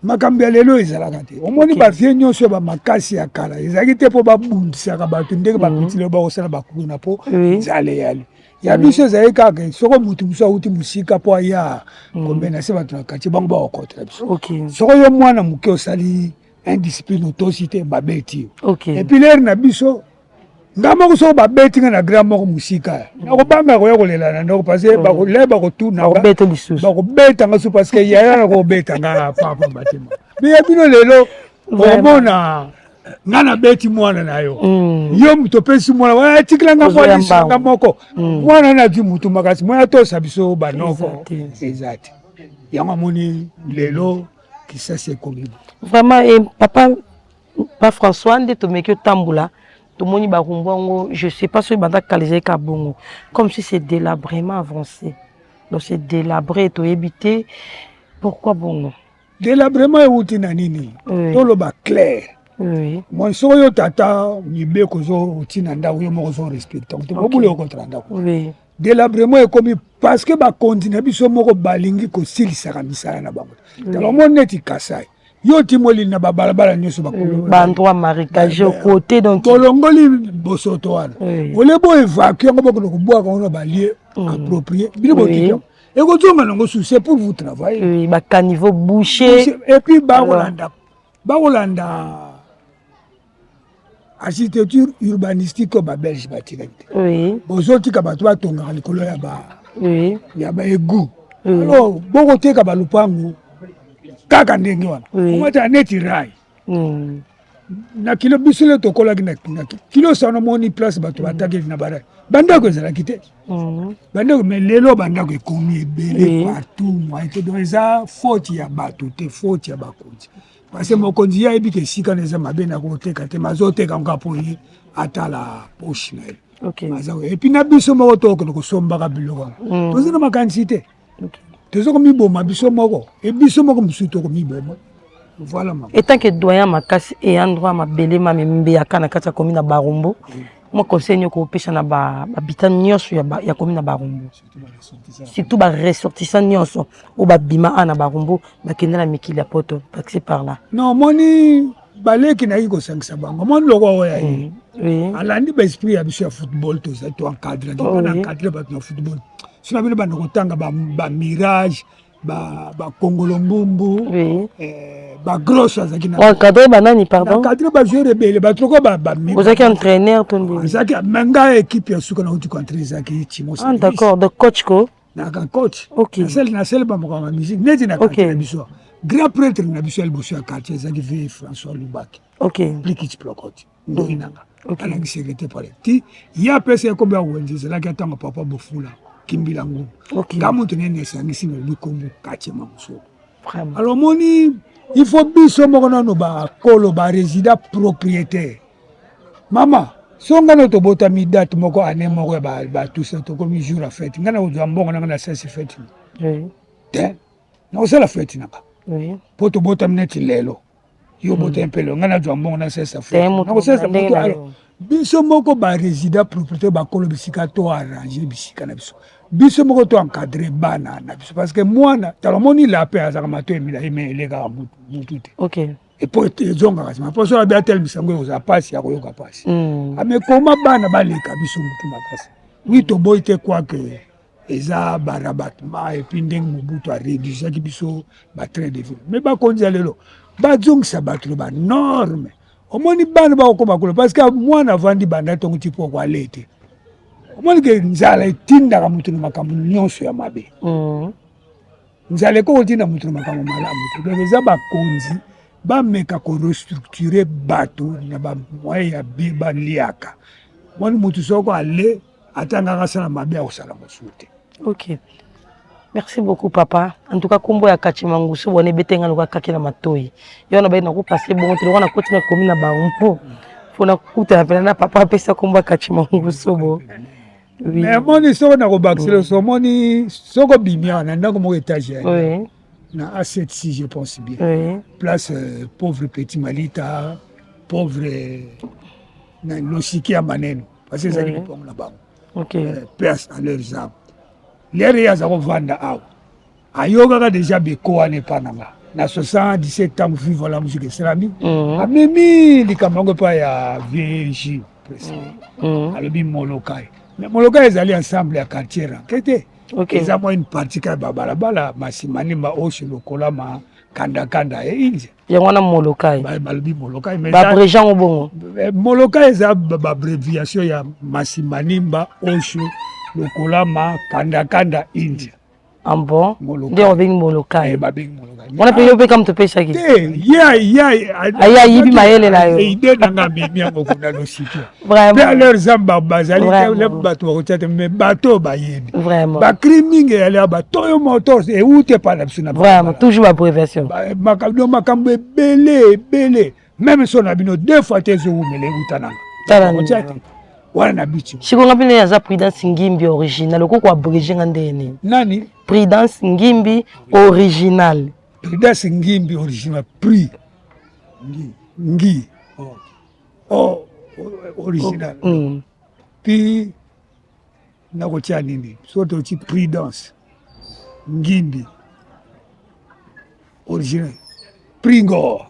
makambo ya lelo ezalaka te omoni bavie nyonso ba makasi ya kala ezalaki te mpo babundisaka bato ndenge bapitile bakosala bakulu na mpo nzale yali ya biso ezali kaka soko mutu mosu awuti mosika mpo aya komena se bato na kati bango bakokotela biso soko yo mwana moke osali indiscipline otosi te babeti yo epuis lere na biso nga moko soko babeti nga na grand moko mosika nakobanga koya kolela na ndoko parce le bakotunanga bakobetanga so parce que yaya nakobetanga papa batema me bino lelo omona nga nabeti mwana na yo yo moto opesi mwana wana atikilanga mwana lisanga moko mwana nazwi mutu makasi mwana tosa biso banoko eza te yango amoni lelo kisasi ekomi vraiment papa pa François nde tomeki otambola tomoni barumbu je sais pas si banda kalisé ka bongo comme si c'est délabrement avancé donc c'est délabré to éviter pourquoi bongo délabrement euti na nini toloba clair moi soyo tata nibe kozo otina ndako yo moko zo respectant to bobule okontra ndako délabrement ekomi parce que ba continue biso moko balingi ko silisaka misala na bango alors mon neti kasai yo timoli na babalabala nyonso bakolo bandroit marécagé au côté donc tolongoli bosoto wana ole bo évacuer ngo boko ko boaka ona balie approprié bino bokito et ko zonga nango c'est pour vous travailler oui ba caniveau bouché et puis ba Rolanda architecture urbanistique ba belge batirete oui bozoti ka bato batonga likolo ya ba oui ya ba egu alors boko teka ba lupangu kaka ndenge wana omata neti rai na kilo bisule tokolaki na kilo sana moni place bato bataki na barai bandako ezalaki te bandako mais lelo bandako ekomi ebele partout moi te donc eza faute ya bato te faute ya bakonzi parce que mokonzi ya ebi ke esika neza mabe na koteka te mazoteka nga mpo ye atala poche na ye mazawe epuis na biso moko tokende kosombaka biloko wana toza na makanisi te tozokomiboma biso moko ebiso moko mosusu tokomiboma voilà maman etant que doyen makasi et endroit mabele mamembeyaka na kati ya commune na Barumbu moi conseil nyoko opesa na babitan nyonso ya commune na Barumbu surtout baressortissant nyonso o babima ana Barumbu bakende na mikili ya poto passer par là non moni baleki na yiko sangisa bango moni loko oya yi alandi ba esprit ya biso ya football toza to encadrer na encadrer bato na football sina bino bana kotanga ba mirage ba kongolo mbumbu ba grosse azaki na encadrer banani pardon encadrer ba joueur rebelle ba troko ba ozaki entraîneur tondi azaki manga équipe ya suka na uti contre zaki chimo ah d'accord de coach ko na coach OK na sel ba mo musique neti na quartier biso grand prêtre na biso el bosso ya quartier zaki vie François Lubaki OK plikich plokoti ndoinanga ala ki secrétaire pare ti ya pesa ko ba wenzi zaki atanga papa bofula kimbila ngu ngamu tenene sangisi no bikombo quartier mamuso vraiment alors moni il faut biso moko nano ba kolo ba résident propriétaire mama songa no to botami date moko ane moko ba tout ça to comme jour à fête ngana uzwa mbongo na sesi fête oui te na osala fête naka oui poto botami neti lelo yo botem pelo ngana uzwa mbongo na sesi fête na osala moto alors biso moko ba résident propriétaire ba kolo bisika to arranger bisika na biso biso moko to encadrer bana na biso parce que mwana talomoni la paix azaka mato emila eme elega mutu te OK et pour ezonga kasi pour ça bien tel bisango oza pasi ya koyoka pasi mais comment bana baleka biso mutu makasi oui to boy te quoi que eza barabattement et puis ndenge Mobutu a rédigé ki biso ba train de vie mais ba konza lelo ba zongisa bato ba norme omoni bana ba okoma kolo parce que mwana vandi banda tongo tipo kwa lete omoni ke nzala etinda mutu na makambo nyonso ya mabe nzala ko otinda mutu na makambo malamu donc eza ba konzi ba meka ko restructurer bato na ba moyen ya biba liaka moni mutu soko ale atanga kasala mabe akosala mosute. Ok. Merci beaucoup, papa. En tout cas, combo ya Kachimangusu, on est betenga loka kakina matoi. Yo na ba na ko passer bon, tu na continue commune na ba umpo. Faut na kuta na papa pesa combo ya Kachimangusu bo. Oui. Mais moni soko na ko baxer so moni soko bimia na ndako mo étage. Oui. Na A7 je pense bien. Oui. Place pauvre petit Malita, pauvre na losiki ya maneno parce que ça n'est pas là-bas. OK. Perce à leurs âmes. Les ya za ko vanda awa. Ayoga déjà beko ane pananga. Na 77 ans vivre la musique islamique. Amemi likambango pa ya VJ presque. Alobi Molokai. Mais Molokai ezali ensemble ya quartier rakete. OK. Eza mo une partie ka balabala masimani ma osho lokola ma kanda kanda e inje. Ya wana Molokai. Balobi Molokai mais ba président obongo. Molokai eza ba abréviation ya masimani ma osho lokola ma kanda kanda inje. Ah bon? Ndio wabingi Molokai. Babingi Molokai. Wana pe yo pe kam to pesa ki. Ya aya yibi mayele la yo. Ide nanga mimi yango kuna no site. Vraiment. Pe leur zamba bazali le bato ko tete mais bato ba yebi. Vraiment. Ba criminel ya ba toyo motor et où te pas la piscine. Vraiment, toujours la prévention. Makambo belé. Même son abino deux fois te zo mele utananga. Talani. Wana na bichi. Shiko ngapile ya za Prudence Ngimbi original okoko abrégé ngandeni. Nani? Prudence Ngimbi original. Prudence Ngimbi original prix. Ngi. Oh, original. Puis na kotia nini? Soto ti Prudence Ngimbi original. Pringo.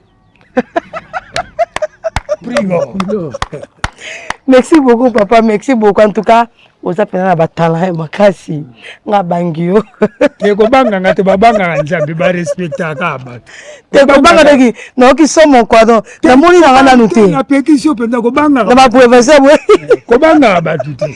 Pringo. Merci beaucoup, papa. Merci beaucoup. En tout cas, vous avez un talent makasi. Nga bangio. Te ko banga ngate babanga nzambe ba respecta ka ba. Te ko banga deki no ki somo kwa do. Na moni na ngana nuti. Na pétition penda ko banga. Na ba professeur we. Ko banga ba tuti.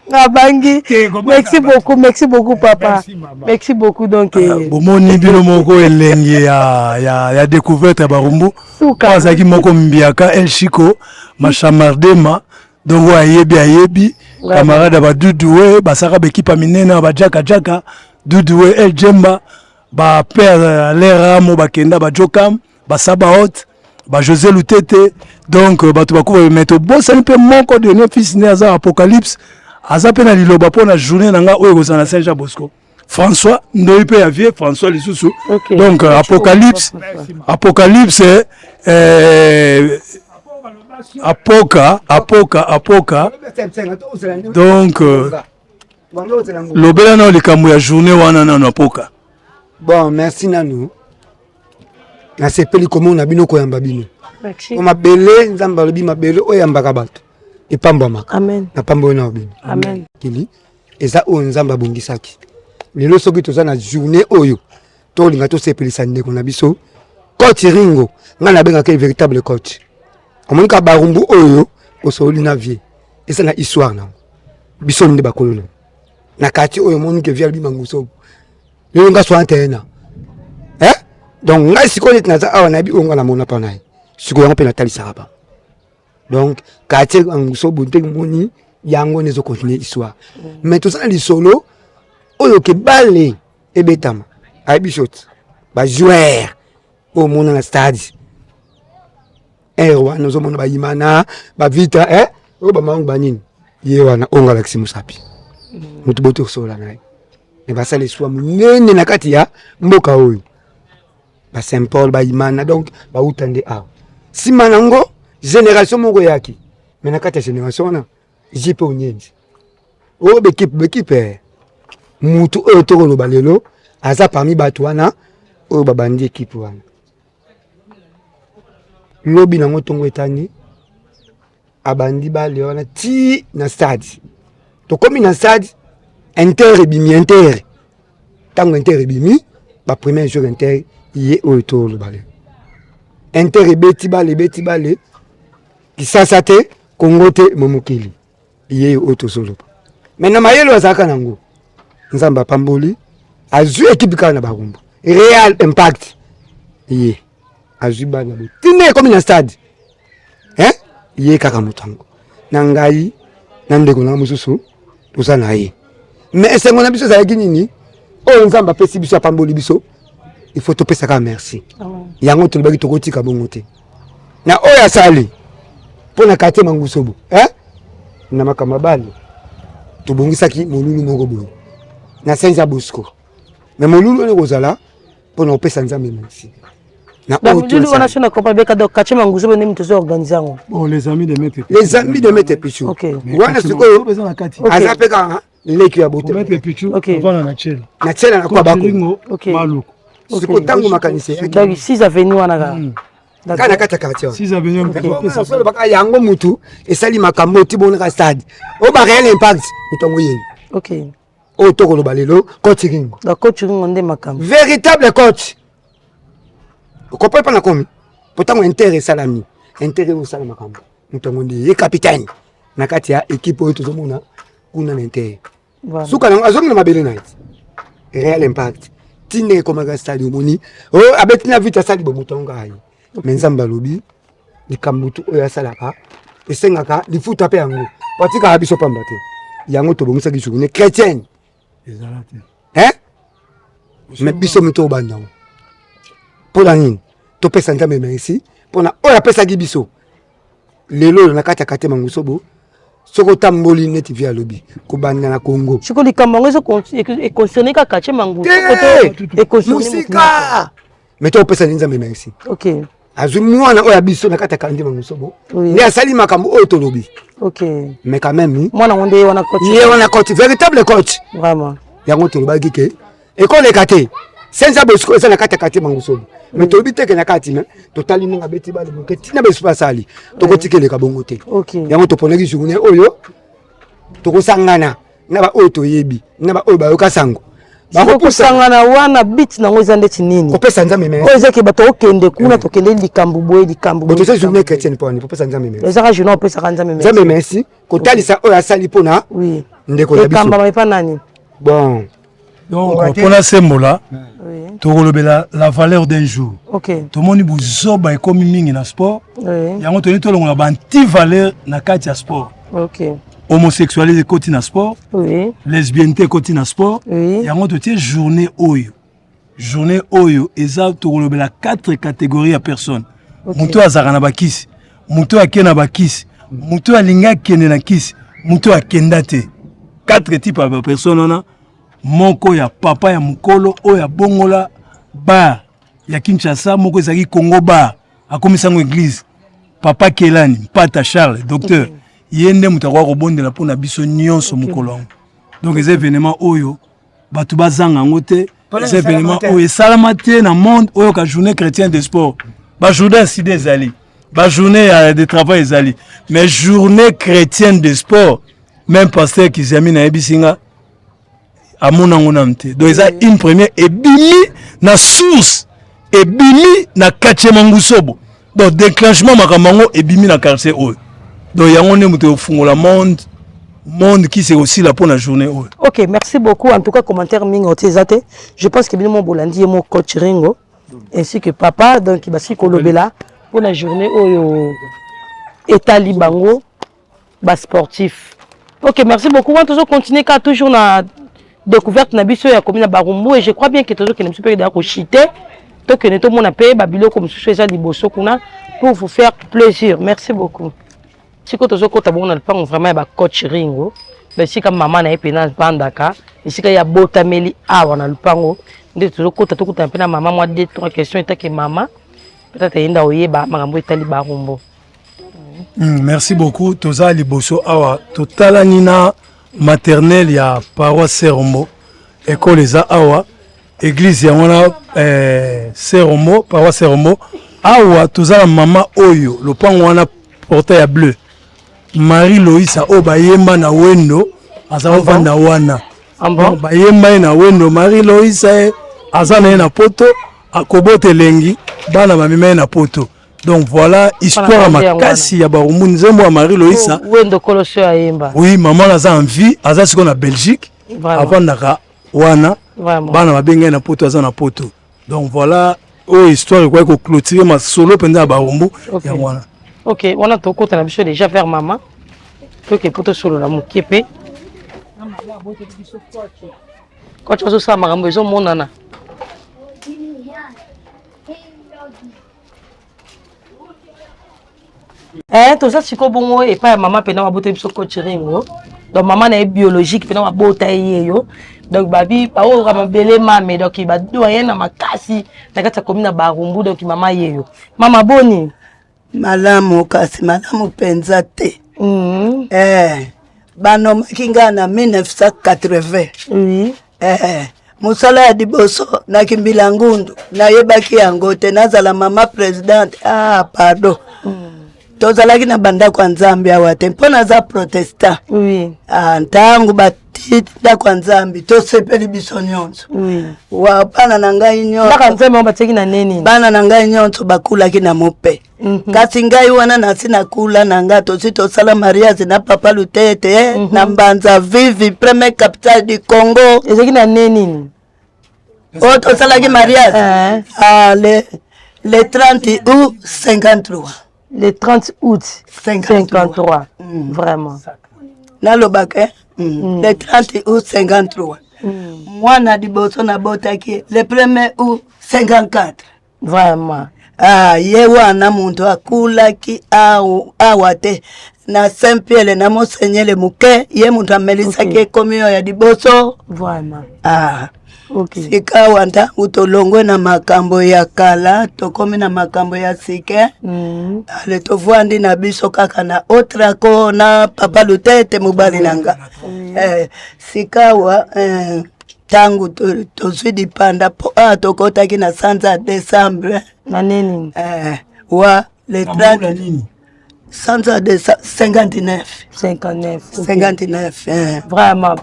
Nga bangi. Merci beaucoup papa. Merci beaucoup donc. Bomoni bino moko elenge ya découverte ba rumbu. Azaki moko mbiaka El Chico Machamardema. Donc ayebi camarade ba Doudoué basaka bekipa minena ba jaka Doudoué El Djemba ba père Leramo bakenda ba Jokam ba Sabaot ba José Lutete donc batu bakuba meto bossa un peu moko de ne fils né aza Apocalypse aza pe na liloba pona journée nanga oyo kozana Saint Jean Bosco François ndoyi pe ya vie François Lisusu donc Apocalypse Apoka donc lobela na likambo ya journée wana na Apoka. Bon, merci nanu. Na sepeli komo na bino ko yamba bino. Merci. O mabele nzamba lobi mabele o yamba ka bato. E pamba maka. Amen. Na pamba na bino. Amen. Kili eza o nzamba bongisaki. Lelo soki toza na journée oyo. To linga to sepeli sande ko na biso. Coach Ringo, ngana benga ke véritable coach. Omoni ka barumbu oyo osoli na vie. Esa na histoire na. Biso nde bakolo. Na kati oyo moni ke via bimanguso. Lelo nga so antena. Donc ngai sikoni tnaza awa na bi onga na mona pa nai. Siko yango pe na tali saraba. Donc kati nguso bonte moni yango nezo continuer histoire. Mais tout ça li solo oyo ke balé e betama. Ay bishot. Ba joueur au monde na stade. Roi nous omona ba imana ba vita o ba mangu banini. Ye wana onga laksi musapi. Mutu boto sola nai. E ba sale swa munene na kati ya mboka oyo. Ba Saint Paul ba imana donc ba utande a. Si manango génération moko yaki. Mais na kati ya génération na jipe onyenzi. O bekipe mutu oyo toko lo balelo aza parmi bato wana o babandi équipe wana. lobi nango tongo etani abandi bale wana ti na stade to komi na stade Inter ebimi Inter tango Inter ebimi ba premier jour Inter ye oyo to lo bale Inter ebeti bale kisasa te Kongo te momokili ye oyo to solo maintenant mayelo azaka nango nzamba pamboli azu équipe kana bagumba Real Impact ye azu bana bo tine comme na stade ye kaka mutango na ngai na ndeko na mususu toza na ye mais esengo na biso za nini o nzamba pesi biso pamboli biso il faut topesa ka merci yango to lebaki tokotika bongo te na oyo asali pona kate mangusobo na makama bali tobongisaki molulu moko boye na Saint Bosco mais molulu ne kozala pona opesa nzambe merci na molulu wana sona kompa beka donc kate mangusobo ne mitozo organiser ngo bon les amis de Maître Pichou OK wana siko azapeka leki ya bote Maître Pichou avant na chela na kwa bako maluko siko tango makanisi donc 6 avenue wana ka kana kata quartier 6 avenue solo baka yango mutu esali makambo tibona ka stade o ba Real Impact mutongo yeni OK o toko lo balelo coach Ringo la coach Ringo nde makambo véritable coach ko pa na komi potango Inter salami Inter o sala makambo mutongo ndi ye capitaine na kati ya équipe oyo tozomona kuna na Inter suka na azongi na mabele night Real Impact tine ko maga stade moni o abetina vita sali bo mutongo ayi menzamba lobi likambutu oyo asalaka esengaka lifuta pe yango patika biso pamba te yango tobongisa ki journée chrétienne mais biso mito banda pona nini topesa nzambe merci pona oyo apesa ki biso lelo na kati kate mangusobo soko tamboli net via lobi ko banda na Congo siko likambo ngo e concerné ka kate mangusobo e concerné musika mais topesa nzambe merci OK azu mwana oya biso na kata kandi mangusobo ni asali makambo oyo to lobi OK mais quand même mwana onde wana coach ye wana coach véritable coach vraiment yango to lobaki ke école kate Saint Bosco esa na kata kate mangusobo mais to bite ke na kati na to tali ninga beti bale ke tina besu pasali to kotikele ka bongo te yango to ponaki journée oyo to kosangana na ba oyo to yebi na ba oyo ba yoka sango bakosangana wana bit nango eza ndeti nini kopesa nzambe merci oyo ezaki bato okende kuna tokende likambo boye likambo boto c'est journée chrétienne poni kopesa nzambe merci ezaka journée opesaka nzambe merci nzambe merci kotalisa oyo asali pona oui ndeko ya biso ekamba maipa nani bon donc pona sembola tokolobela la valeur d'un jour OK tomoni buzoba ekomi mingi na sport yango toni tolongola ba anti valeur na kati ya sport OK homosexualité côté na sport lesbienneté côté na sport yango totie journée oyo eza tokolobela 4 catégories ya personnes mutu azaka na bakisi mutu akena bakisi mutu alinga akende na kisi mutu akenda te 4 types ya personnes wana moko ya papa ya mukolo oyo ya bongola bar ya Kinshasa moko ezaki Congo bar akomisango église papa Kelani Mpata Charles docteur yende mutakwa kobondela pona biso nyonso mukolo donc les événements oyo batu bazanga ngote les événements oyo esalama te na monde oyo ka journée chrétienne de sport ba journée incide ezali ba journée de travail ezali mais journée chrétienne de sport même pasteur Kizami na ebisinga amona ngona mte donc eza une première ebimi na source ebimi na quartier mangusobo donc déclenchement makamango ebimi na quartier oyo donc yango ne muto fungola monde qui c'est aussi là pour la journée. OK, merci beaucoup en tout cas commentaire mingi otezate. Je pense que bien mon bolandi et mon coach Ringo ainsi que papa donc il va si kolobela pour la journée oyo etali bango ba sportif. OK, merci beaucoup. On toujours continuer car toujours na découverte na biso ya commune Barumbu et je crois bien que toujours que ne peut pas chiter donc que neto mona pe babilo comme ce soit liboso kuna pour vous faire plaisir. Merci beaucoup. Si vous avez vraiment coach Ringo, si vous maman a pénal pandaka, et si vous avez botameli awa na lupango, vous avez maman moi 2-3 questions et que maman peut-être inda oyeba makambo etali barumbo. Merci beaucoup. Toza liboso awa totala nina maternelle ya paroisse Serombo, école eza awa, église ya wana Serombo, paroisse Serombo awa tozala mama oyo lopango wana portail ya bleu Marie Loïsa o bayemba na wendo aza vanda wana bayemba ye na wendo Marie Loïsa aza na ye na poto akobota elengi bana bamema ye na poto. Donc voilà histoire makasi ya barumu nzembo ya Marie Loïsa wendo kolosho ayemba. Oui, maman aza en vie aza siko na Belgique avant naka wana bana babenga na poto aza na poto. Donc voilà oh histoire quoi ko clôturer ma solo pendant barumbu ya wana. OK, on a toko na biso déjà vers maman. OK, poto solo la mukepe. Quand tu as ça makambo ezo monana. Tout ça c'est bon et pas maman pendant ma beauté biso coaching. Donc maman est biologique pendant ma beauté yo. Donc babi pa o ramabele mame donc ba doyen na makasi na kata komina barumbu donc mama yeyo. Mama boni malamu kasi malamu penza te. Bano makinga na 1980. Oui. Musala ya diboso na kimbila ngundu na yebaki yango te nazala mama president pardon. Tozalaki na banda kwa Nzambi awate mpona za protesta. Oui. Ntangu batita kwa Nzambi tosepeli biso nyonso. Oui. Wa bana na ngai nyonso. Baka Nzambi bateki na nini? Bana na ngai nyonso bakulaki na mope. Kasi ngai wana na sina kula na nga tosito sala mariage na papa Lutete na Mbanza Vivi premier capitale du Congo. Ezeki na nini? Tosalaki mariage. Le 30 août 53. Le 30 août 53. Vraiment. Nalobake. Le 30 août 53. Mwana diboso na botaki le 1er août 54. Vraiment. Ye wana muntu akulaki awate na Saint-Pierre na Monseigneur le muke ye muntu amelisaki komio ya diboso. Vraiment. Okay. Sika wanda utolongwe na makambo ya kala tokomi na makambo ya sike ale tovwandi na biso kaka na otrako na papa Lutete mubali nanga sika wa tangu tozwi dipanda po tokotaki na sanza Décembre na nini wa le 30 sanza de 59 vraiment.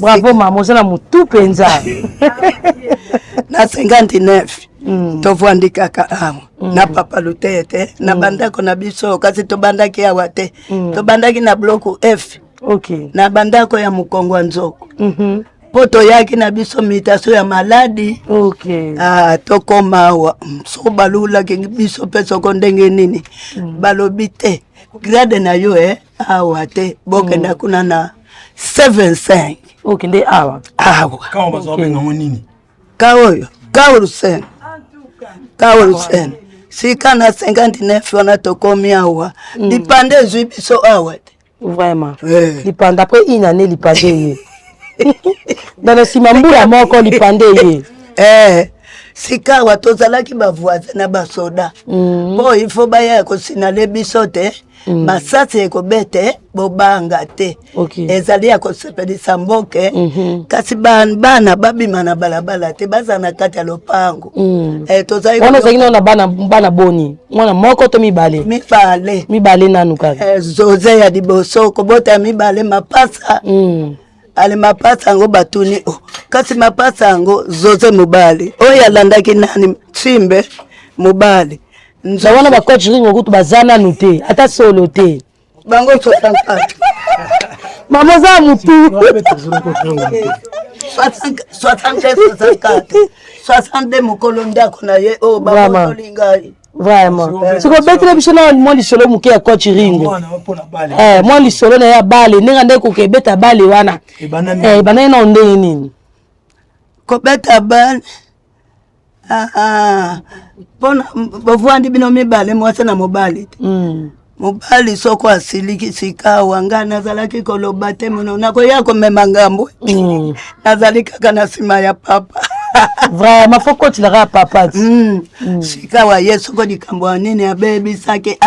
Bravo maman, c'est la mutu penza. Na 59. Tovwandi kaka na papa Lutete na bandako na biso kasi to bandaki ya wate. To bandaki na bloku F. OK. Na bandako ya Mukongwa Nzoko. Poto yaki na biso mitation ya maladi. OK. Tokoma wa so balula ke biso peso ko ndenge nini. Balobite. Grade na yo awate bokenda kuna na 75. OK, nde awa. Kama bazobenga nini? Kaoyo Rusen. Sika na 59 wana tokomi awa. Dipande zwi biso awate. Vraiment. Dipande après une année dipande ye. Dans le simambula moko dipande ye. Sika watozalaki bavoisin na basoda. Bo il faut baya ko sinale biso te. Masasi ekobete bobanga te. Ezali ya kosepelisa mboke. Kasi bana babima na balabala te baza na kati ya lopango. Tozali wana zaki na bana boni. Mwana moko to mibale. Mibale nanu kaka. Zoze ya diboso kobota mibale mapasa. Ale mapasa ngo batuni kasi mapasa ngo zoze mubali oya landaki nani Tsimbe mubali nzawana ba coach ringo kutu bazana nute ata solo te bango 64 mama za mutu 62 mukolo ndako na ye babo lingai. Vraiment. Si vous mettez les bichons, moi, les solos mouké à coach ringo. Moi, les solos n'a balé. N'est-ce pas que bête à balé wana. Banane on est nini. Ko bête à balé. Bon, bovandi bino mibale moi c'est na mobali. Mobali soko asiliki sika wangana zalaki koloba te muno nako yako memangambo. Nazalika kana sima ya papa. Vraiment faut que tu le papa. Sika wa Yesu ko dikambo nini ya baby sake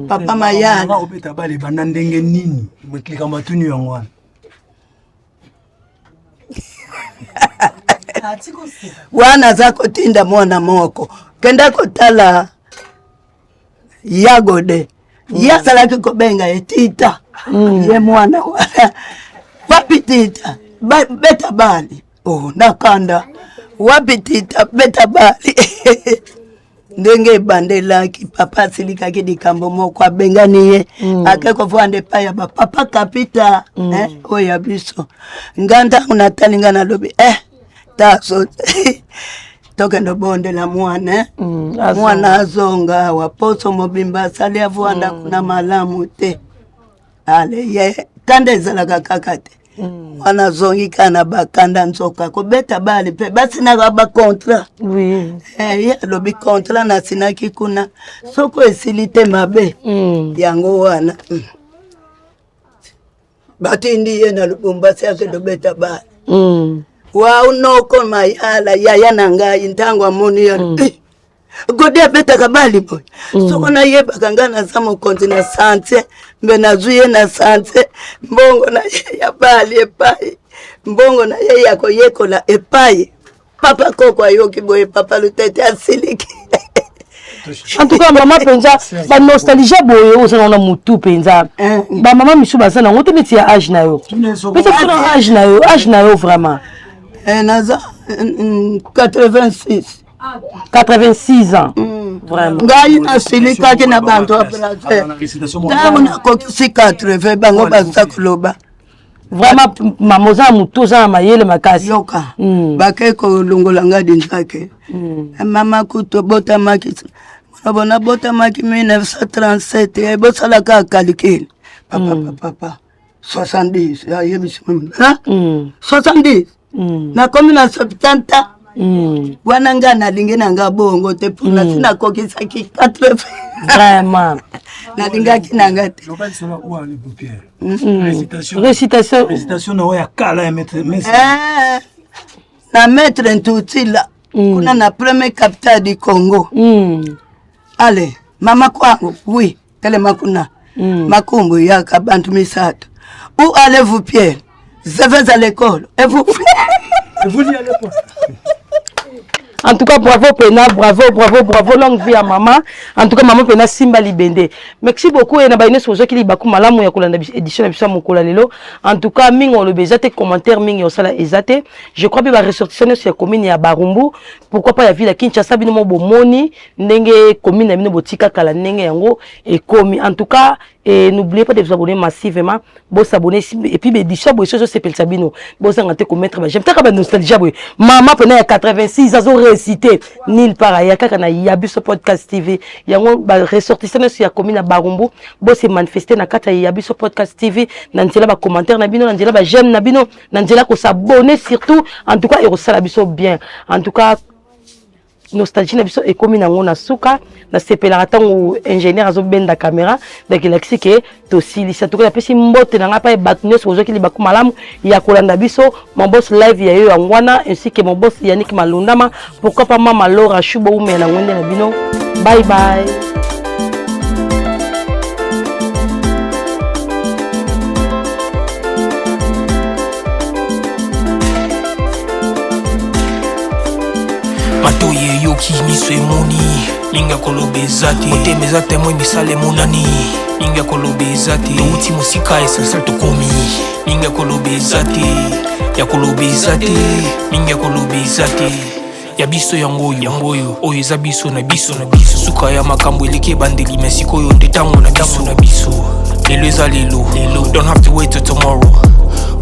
papa mayana obeta bale bana ndenge nini mweklika matuni yangwana. Wana zako tinda mwana moko kenda kotala Yagode yazalaki kobenga etita ye mwana wapi tita beta bali nakanda wapi tita beta bali ndenge bandelaki papa silikaki likambo moko abengani ye akeko vwande paya papa kapita oya biso nganda unatalinga na lobi taso tokendo bonde la mwana mwana azonga waposo mobimba sali avwanda kuna malamu te ale ye kanda ezalaka kaka te mwana zongi kana bakanda nzoka kobeta bali pe basinaka bakontra ye alobi kontra nasinaki kuna soko esili te mabe yango wana batindi ye na Lubumbashi akendo beta bali wa unoko mayala yaya nangai ntango amoni ya godia beta kabali boy soko na ye bakangana samo konti na sante mbe na zuye na sante mbongo na ye ya bali epai mbongo na ye yako yekola epai papa koko ayoki boy papa lutete asiliki. En tout cas, maman penza ba nostalgie boyo osana na mutu penza ba maman misu basana ngoto neti ya âge na yo peut-être na âge na yo vraiment naza 86 ans vraiment ngai nasilikaki na bantu ya placer ntango nakokisi 80 bango baza koloba vraiment mamoza mutu za mayele makasi yoka bakei kolongola nga dinzake mama kuto botamaki bona botamaki 1937 ebosalaka calcul papa 70 ayebisi 70 nakomi na 70 wana nga nalingi na nga bongo te mpona sinakokisaki 80 vraiment nalingaki na nga te récitation na ya kala ya maître na maître Ntutila kuna na premier capitaine du Congo ale mama kwangu oui telema kuna makumbu yaka bantu misato où allez-vous Pierre? Je vais à l'école et vous n'y allez pas. En tout cas, bravo Pena, bravo, longue vie à maman. En tout cas, maman Pena Simba Libende. Merci beaucoup et nabaine sur ce qui est bakou malamu ya kolanda édition na mokola lelo. En tout cas, mingo le bezate commentaire mingo sala ezate. Je crois que va ressortir sur la commune ya Barumbu. Pourquoi pas la ville à Kinshasa bino mo bomoni ndenge commune na bino botika kala ndenge yango et komi. En tout cas, et n'oubliez pas de vous abonner massivement. Bon s'abonner et puis édition bo chose s'appelle Sabino. Bon ça ngate ko mettre j'aime ta ka nostalgie boy. Maman Pena ya 86 ans cité nil par ailleurs kaka Yabiso Podcast TV yango ba ressortissant sur la commune à Barumbu bo se manifester na kata Yabiso Podcast TV na nzela ba commentaire na bino na nzela ba j'aime na bino na nzela ko s'abonner surtout en tout cas et resala biso bien en tout cas nostalgie na biso et commune na ngona suka na sepela tango ingénieur azo benda caméra donc il explique que to silisa to ko pesi mbote na ngapa e batnes ozo ki libaku malamu ya kolanda biso mon boss live ya yo ngwana ainsi que mon boss Yannick Malundama pourquoi pas mama Laura Shubo ou mena ngwende na bino bye bye. Matoye yoki miso emoni linga kolobe zati otemeza temwe misale monani linga kolobe zati touti musika esensel tokomi linga kolobe zati ya kolobe zati linga kolobe zati ya biso yangoyo oyo eza biso na biso suka ya makambo eleke bandeli mesiko oyo nde tango na biso lelo eza lelo don't have to wait till tomorrow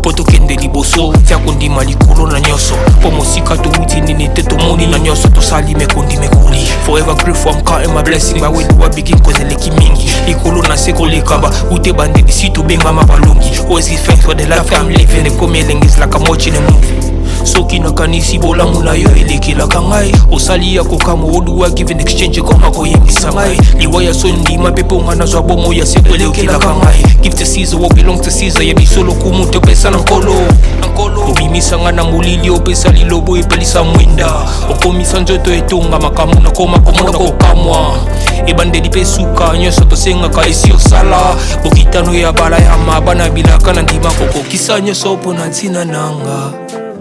poto kende liboso tia kondima likolo na nyoso po mosika to uti nini te to moni na nyoso to sali me kondi me kuli forever grateful I'm counting my blessing by way to begin cause eleki mingi likolo na seko lekaba ute bande di situ benga mabalongi always give thanks for the life I'm living the coming is like I'm watching a movie soki nakanisi bolamu na yo elekelaka ngai osali ya kokamo oduwa give in exchange koma koyembisa ngai liwaya so ndima pepe onga nazwa bomo ya seko elekelaka ngai give to Caesar what belongs to Caesar ya bisolo kumu te pesa na nkolo obimisa nga na molili opesa lilobo epelisa mwinda okomisa nzoto etonga makamu na koma komona kokamwa ebandeli pe suka nyonso tosengaka esi osala bokitano ya bala ya mabana bilaka na ndima kokokisa nyonso mpo na ntina nanga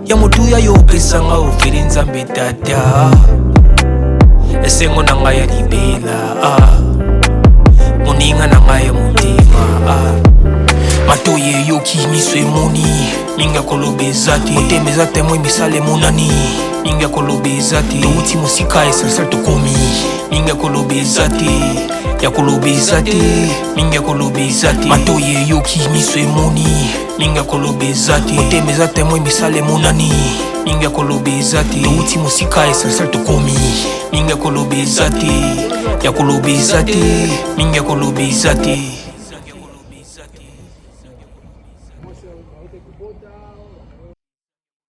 ya motuya yo opesanga ofeli nzambe tata esengo na ngai ya libela yoki miso emoni ninga koloba eza te motema eza temoi misala emonani ninga koloba eza te touti mosika esalsal tokomi ninga koloba eza te ya koloba eza te ninga koloba eza te matoyi eyoki miso emoni ninga koloba eza te motema eza temoi misala emonani ninga koloba eza te touti mosika esalsal tokomi ninga koloba eza te ya koloba eza te ninga koloba eza te